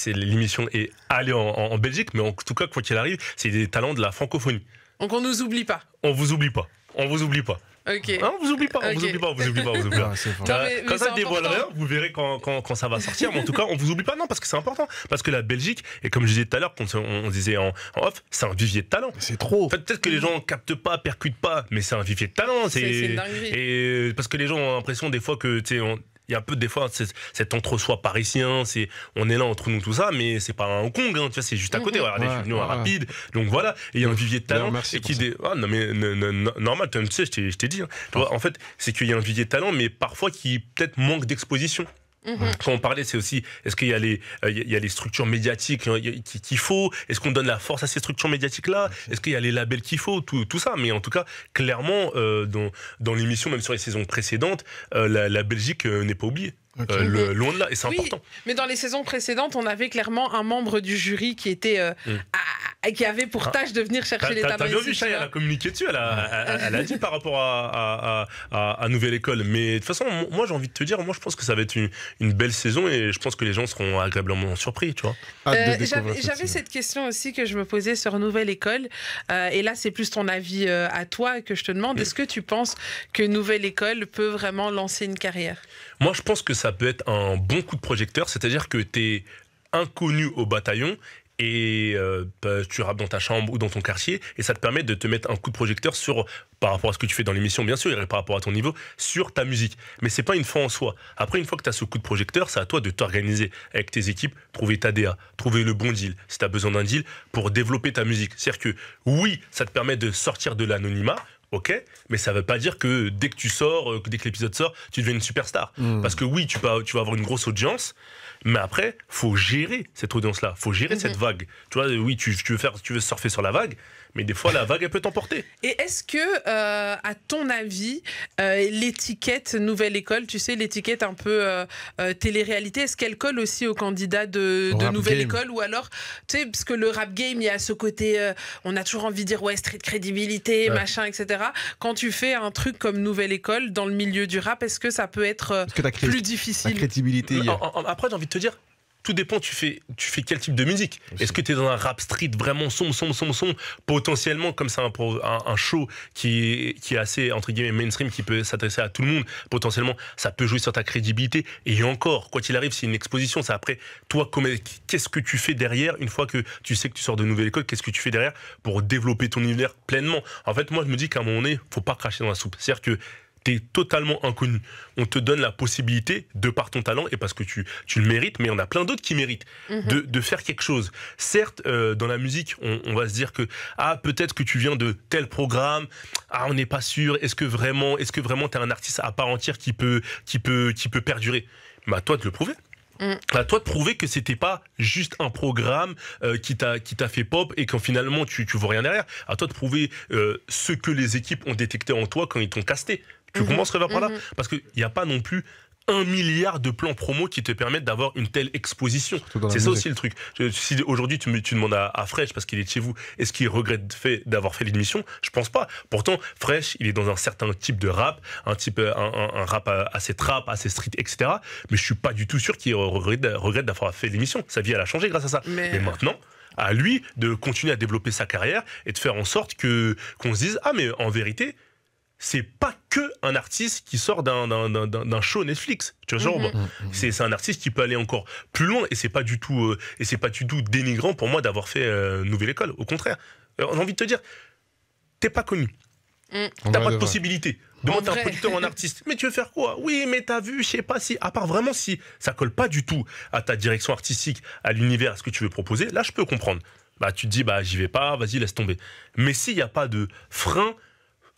l'émission est allée en Belgique, mais en tout cas, quoi qu'il arrive, c'est des talents de la francophonie. Donc on nous oublie pas. On vous oublie pas. On vous oublie pas. Okay. On vous oublie pas, on vous oublie pas. Quand ça dévoile rien, vous verrez quand ça va sortir. Mais en tout cas, on vous oublie pas, non, parce que c'est important. Parce que la Belgique, et comme je disais tout à l'heure, quand on disait en off, c'est un vivier de talent. C'est trop. En fait, peut-être que les gens captent pas, percutent pas, mais c'est un vivier de talent. C'est une dinguerie. Et parce que les gens ont l'impression des fois que il y a un peu des fois cet entre-soi parisien, on est là entre nous tout ça, mais c'est pas un Hong Kong, tu vois, c'est juste à côté. Regardez, je suis venu rapide, donc voilà, et il y a un vivier de talent non mais normal, tu sais, je t'ai dit, hein. Tu vois, en fait, c'est qu'il y a un vivier de talent, mais parfois qui peut-être manque d'exposition. Quand on parlait, c'est aussi, est-ce qu'il y a les structures médiatiques qu'il faut? Est-ce qu'on donne la force à ces structures médiatiques-là? Est-ce qu'il y a les labels qu'il faut? Tout ça. Mais en tout cas, clairement, dans l'émission, même sur les saisons précédentes, la Belgique n'est pas oubliée. Loin de là, et c'est important. Mais dans les saisons précédentes, on avait clairement un membre du jury qui était qui avait pour tâche de venir chercher les talents. T'as bien vu, Shai, elle a communiqué dessus, elle a dit par rapport à Nouvelle École. Mais de toute façon, moi j'ai envie de te dire, moi je pense que ça va être une belle saison et je pense que les gens seront agréablement surpris, tu vois. J'avais cette question aussi que je me posais sur Nouvelle École, et là c'est plus ton avis à toi que je te demande. Est-ce que tu penses que Nouvelle École peut vraiment lancer une carrière? Moi je pense que ça peut être un bon coup de projecteur, c'est-à-dire que t'es inconnu au bataillon et tu rappes dans ta chambre ou dans ton quartier et ça te permet de te mettre un coup de projecteur par rapport à ce que tu fais dans l'émission, bien sûr, et par rapport à ton niveau, sur ta musique. Mais c'est pas une fin en soi. Après, une fois que tu as ce coup de projecteur, c'est à toi de t'organiser avec tes équipes, trouver ta DA, trouver le bon deal, si tu as besoin d'un deal, pour développer ta musique. C'est-à-dire que oui, ça te permet de sortir de l'anonymat, ok, mais ça veut pas dire que dès que tu sors, dès que l'épisode sort, tu deviens une superstar. Parce que oui, tu vas avoir une grosse audience, mais après, faut gérer cette audience-là, faut gérer cette vague. Tu vois, oui, tu veux surfer sur la vague, mais des fois la vague elle peut t'emporter. Et est-ce que, à ton avis, l'étiquette Nouvelle École, tu sais, l'étiquette un peu télé-réalité, est-ce qu'elle colle aussi aux candidats de Nouvelle École, ou alors, tu sais, parce que le rap game, il y a ce côté, on a toujours envie de dire, ouais, street crédibilité, machin, etc. Quand tu fais un truc comme Nouvelle École dans le milieu du rap, est-ce que ça peut être plus difficile? La crédibilité. Après, j'ai envie de te dire, tout dépend, tu fais quel type de musique. Est-ce que tu es dans un rap street vraiment sombre, potentiellement, comme c'est un show qui est assez, entre guillemets, mainstream, qui peut s'adresser à tout le monde, potentiellement, ça peut jouer sur ta crédibilité. Et encore, quoi qu'il arrive, c'est une exposition. C'est après, toi, qu'est-ce que tu fais derrière, une fois que tu sais que tu sors de Nouvelle École, qu'est-ce que tu fais derrière pour développer ton univers pleinement? En fait, moi, je me dis qu'à un moment donné, faut pas cracher dans la soupe. C'est-à-dire que t'es totalement inconnu. On te donne la possibilité, de par ton talent, et parce que tu le mérites, mais on a plein d'autres qui méritent, de faire quelque chose. Certes, dans la musique, on va se dire que peut-être que tu viens de tel programme, on n'est pas sûr, est-ce que vraiment t'es un artiste à part entière qui peut perdurer? Mais à toi de le prouver. À toi de prouver que c'était pas juste un programme qui t'a fait pop et qu'en finalement tu vois rien derrière. À toi de prouver ce que les équipes ont détecté en toi quand ils t'ont casté. Tu commences à par là, parce qu'il n'y a pas non plus 1 milliard de plans promo qui te permettent d'avoir une telle exposition. C'est ça aussi le truc. Si aujourd'hui tu demandes à Fresh, parce qu'il est de chez vous, est-ce qu'il regrette d'avoir fait l'émission? Je pense pas. Pourtant, Fresh, il est dans un certain type de rap, un rap assez trap, assez street, etc. Mais je suis pas du tout sûr qu'il regrette d'avoir fait l'émission. Sa vie, elle a changé grâce à ça. Mais maintenant, à lui de continuer à développer sa carrière et de faire en sorte qu'on se dise, mais en vérité, c'est pas que un artiste qui sort d'un show Netflix. Tu vois, c'est un artiste qui peut aller encore plus loin, et c'est pas du tout dénigrant pour moi d'avoir fait Nouvelle École. Au contraire, j'ai envie de te dire, t'es pas connu, t'as pas de possibilité. Demande à un producteur ou un artiste, mais tu veux faire quoi? Oui, mais t'as vu, je sais pas si, à part vraiment si ça colle pas du tout à ta direction artistique, à l'univers, à ce que tu veux proposer, là je peux comprendre. Tu te dis, j'y vais pas, vas-y, laisse tomber. Mais s'il y a pas de frein,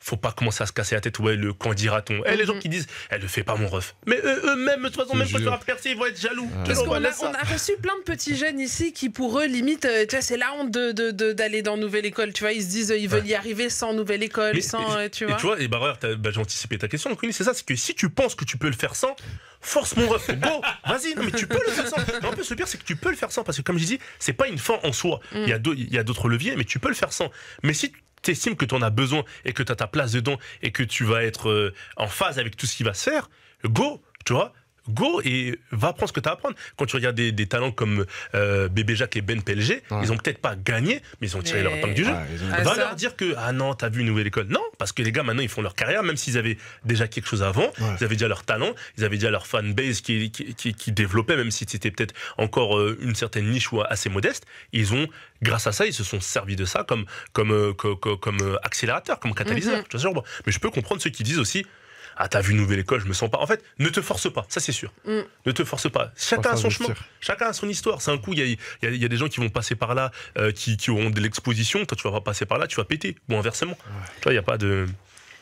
faut pas commencer à se casser la tête. Ouais, le quand dira-t-on. Les gens qui disent, elle ne fait pas mon ref. Mais eux-mêmes, de toute façon, même quand tu vas percer, ils vont être jaloux. Parce qu'on a reçu plein de petits jeunes ici qui, pour eux, limite, c'est la honte d'aller dans Nouvelle École. Tu vois, ils se disent, ils veulent y arriver sans Nouvelle École, tu vois. Et tu vois, j'ai anticipé ta question, Queenie, c'est ça, c'est que si tu penses que tu peux le faire sans, force mon ref, go, vas-y, non mais tu peux le faire sans. En plus, le pire, c'est que tu peux le faire sans, parce que comme je dis, c'est pas une fin en soi. Il y a d'autres leviers, mais tu peux le faire sans. Mais si tu estimes que tu en as besoin et que tu as ta place dedans et que tu vas être en phase avec tout ce qui va se faire, go, tu vois. Go et va prendre ce que tu as à apprendre. Quand tu regardes des talents comme Bébé Jacques et Ben PLG, ils ont peut-être pas gagné, mais ils ont tiré leur épingle du jeu. Va leur dire que, non, t'as vu une Nouvelle École. Non, parce que les gars, maintenant, ils font leur carrière, même s'ils avaient déjà quelque chose avant, ils avaient déjà leur talent, ils avaient déjà leur fanbase qui développait, même si c'était peut-être encore une certaine niche ou assez modeste. Ils ont, grâce à ça, ils se sont servis de ça comme accélérateur, comme catalyseur. Mais je peux comprendre ceux qui disent aussi, t'as vu Nouvelle École, je me sens pas. En fait, ne te force pas, ça c'est sûr. Ne te force pas. Chacun a son chemin, chacun a son histoire. C'est un coup, il y a des gens qui vont passer par là, qui auront de l'exposition. Toi, tu vas pas passer par là, tu vas péter. Ou inversement. Tu vois, il n'y a pas de...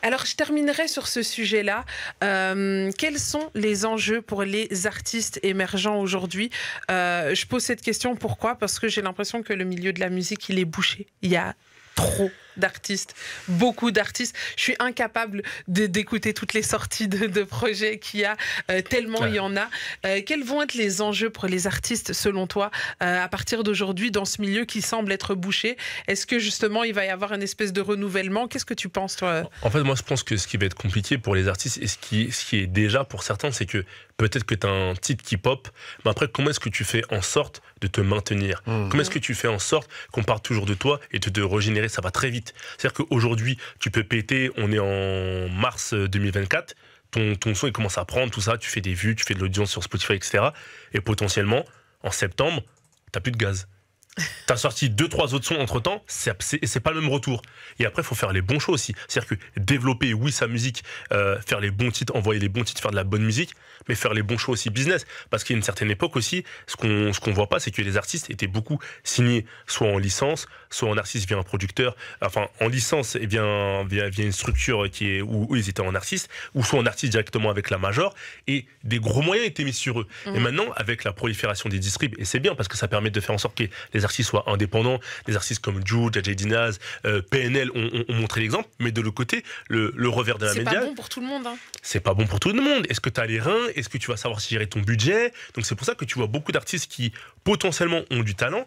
Alors, je terminerai sur ce sujet-là. Quels sont les enjeux pour les artistes émergents aujourd'hui? Je pose cette question, pourquoi? Parce que j'ai l'impression que le milieu de la musique, il est bouché. Il y a trop d'artistes, beaucoup d'artistes. Je suis incapable d'écouter toutes les sorties de projets qu'il y a, tellement il y en a. Quels vont être les enjeux pour les artistes, selon toi, à partir d'aujourd'hui, dans ce milieu qui semble être bouché? Est-ce que justement, il va y avoir une espèce de renouvellement? Qu'est-ce que tu penses, toi? En fait, moi, je pense que ce qui va être compliqué pour les artistes, et ce qui est déjà pour certains, c'est que peut-être que tu as un titre qui pop, mais après, comment est-ce que tu fais en sorte de te maintenir? Comment est-ce que tu fais en sorte qu'on parle toujours de toi et de te régénérer? Ça va très vite. C'est-à-dire qu'aujourd'hui, tu peux péter, on est en mars 2024, ton son il commence à prendre, tout ça, tu fais des vues, tu fais de l'audience sur Spotify, etc. Et potentiellement, en septembre, t'as plus de gaz. T'as sorti 2-3 autres sons entre temps, c'est pas le même retour. Et après, il faut faire les bons choix aussi. C'est-à-dire que développer, oui, sa musique, faire les bons titres, envoyer les bons titres, faire de la bonne musique, mais faire les bons choix aussi business. Parce qu'il y a une certaine époque aussi, ce qu'on voit pas, c'est que les artistes étaient beaucoup signés soit en licence, soit en artiste via un producteur, enfin en licence et via une structure où ils étaient en artiste, ou soit en artiste directement avec la major, et des gros moyens étaient mis sur eux. Et maintenant, avec la prolifération des distribs, et c'est bien parce que ça permet de faire en sorte que les des artistes soient indépendants, des artistes comme Jul, Jay Dinaz, PNL ont montré l'exemple, mais de l'autre côté, le revers de la médaille. C'est pas bon pour tout le monde. Hein. C'est pas bon pour tout le monde. Est-ce que tu as les reins? Est-ce que tu vas savoir gérer ton budget? Donc c'est pour ça que tu vois beaucoup d'artistes qui potentiellement ont du talent,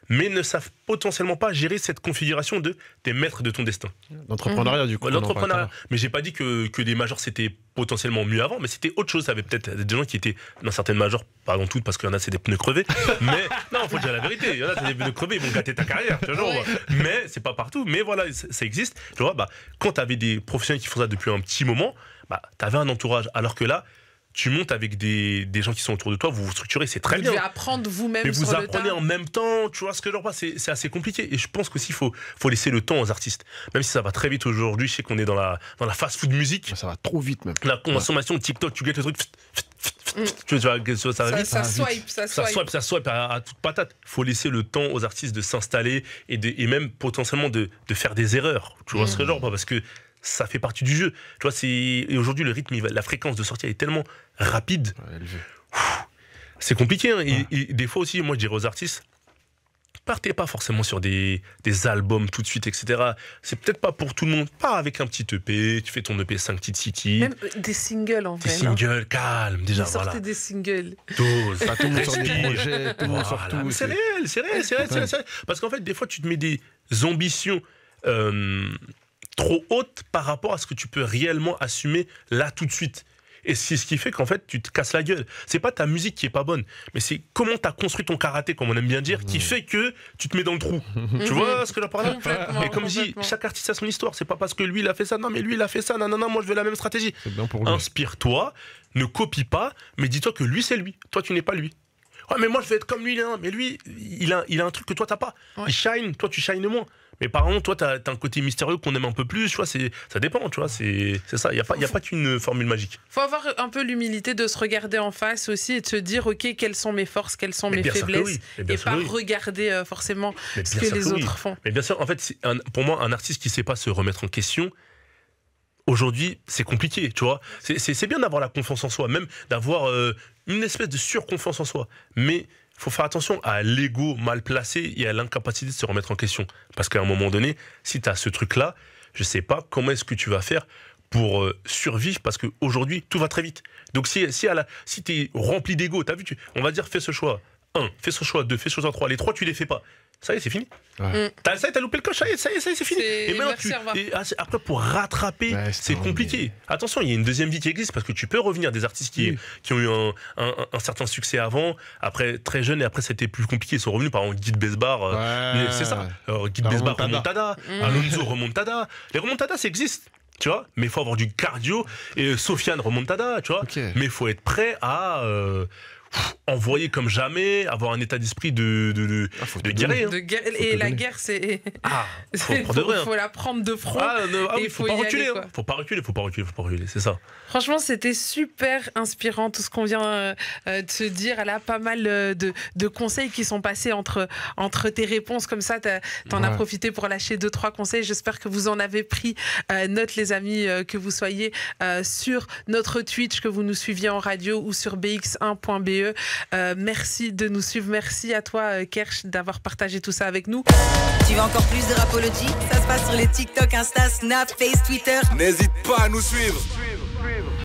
mais ne savent potentiellement pas gérer cette configuration de t'es maître de ton destin. L'entrepreneuriat, du coup. L'entrepreneuriat. Mais j'ai pas dit que des majors c'était potentiellement mieux avant, mais c'était autre chose. Ça avait peut-être des gens qui étaient dans certaines majors, pas dans toutes parce qu'il y en a c'est des pneus crevés, mais non, faut dire la vérité. Il y en a c'est des pneus crevés, ils vont gâter ta carrière. Tu vois, mais c'est pas partout. Mais voilà, ça existe. Tu vois, quand t'avais des professionnels qui font ça depuis un petit moment, t'avais un entourage. Alors que là, tu montes avec des gens qui sont autour de toi, vous vous structurez, c'est très bien. Vous devez apprendre vous-même. Mais vous sur apprenez en même temps, tu vois ce que je veux dire, c'est assez compliqué. Et je pense qu'aussi, il faut laisser le temps aux artistes. Même si ça va très vite aujourd'hui, je sais qu'on est dans la fast-food musique. Ça va trop vite même. La consommation de TikTok, tu guettes le truc, tu vois, ça va vite. Ça swipe à toute patate. Il faut laisser le temps aux artistes de s'installer et même potentiellement de faire des erreurs. Tu vois ce que je veux dire, parce que ça fait partie du jeu. Tu vois, et aujourd'hui, le rythme, la fréquence de sortie est tellement rapide. C'est compliqué. Hein. Et des fois aussi, moi, je dirais aux artistes, partez pas forcément sur des albums tout de suite, etc. C'est peut-être pas pour tout le monde. Pas avec un petit EP, tu fais ton EP 5 petites cities. Même des singles, en fait. Des singles, calme, déjà, voilà. Sortez des singles. Dose, tout le monde sort des projets, tout le monde sort tout. C'est réel. Parce qu'en fait, des fois, tu te mets des ambitions trop haute par rapport à ce que tu peux réellement assumer là tout de suite. Et c'est ce qui fait qu'en fait, tu te casses la gueule. C'est pas ta musique qui est pas bonne, mais c'est comment tu as construit ton karaté, comme on aime bien dire, qui fait que tu te mets dans le trou. Tu vois ce que je parle? Et comme je dis, chaque artiste a son histoire. C'est pas parce que lui, il a fait ça, non, mais lui, il a fait ça, non, moi, je veux la même stratégie. Inspire-toi, ne copie pas, mais dis-toi que lui, c'est lui. Toi, tu n'es pas lui. Ouais, mais moi, je vais être comme lui, hein. Mais lui, il a un truc que toi, t'as pas. Ouais. Il shine, toi, tu shines moins. Mais par contre, toi, t'as un côté mystérieux qu'on aime un peu plus, tu vois, ça dépend, tu vois, c'est ça, il n'y a pas qu'une formule magique. Il faut avoir un peu l'humilité de se regarder en face aussi et de se dire, ok, quelles sont mes forces, quelles sont mes faiblesses, et pas regarder forcément ce que les autres font. Mais bien sûr, en fait, pour moi, un artiste qui ne sait pas se remettre en question, aujourd'hui, c'est compliqué, tu vois. C'est bien d'avoir la confiance en soi, même d'avoir une espèce de surconfiance en soi, mais il faut faire attention à l'ego mal placé et à l'incapacité de se remettre en question. Parce qu'à un moment donné, si tu as ce truc-là, je ne sais pas comment est-ce que tu vas faire pour survivre, parce qu'aujourd'hui, tout va très vite. Donc si tu es rempli d'ego, t'as vu, on va dire fais ce choix 1, fais ce choix 2, fais ce choix 3, les 3 tu les fais pas. Ça y est, c'est fini. Ouais. T'as loupé le coche, ça y est, c'est fini. Et maintenant, après, pour rattraper, c'est compliqué. Attention, il y a une deuxième vie qui existe, parce que tu peux revenir des artistes qui ont eu un certain succès avant, après très jeunes, et après c'était plus compliqué. Ils sont revenus, par exemple, Guy Besbar. C'est ça. Guy Besbar, Remontada. Alonso, Remontada. Les Remontada, ça existe. Tu vois, mais il faut avoir du cardio. Et Sofiane, Remontada, tu vois. Okay. Mais il faut être prêt à envoyer comme jamais, avoir un état d'esprit de guerrier. Et la guerre, c'est. Faut la prendre de front. Il faut pas reculer. Faut pas reculer, c'est ça. Franchement, c'était super inspirant tout ce qu'on vient de se dire. Elle a pas mal de conseils qui sont passés entre tes réponses. Comme ça, t'en as profité pour lâcher 2-3 conseils. J'espère que vous en avez pris note, les amis, que vous soyez sur notre Twitch, que vous nous suiviez en radio ou sur bx1.be. Merci de nous suivre. Merci à toi, Kersh, d'avoir partagé tout ça avec nous. Tu veux encore plus de Rapology? Ça se passe sur les TikTok, Insta, Snap, Face, Twitter. N'hésite pas à nous suivre.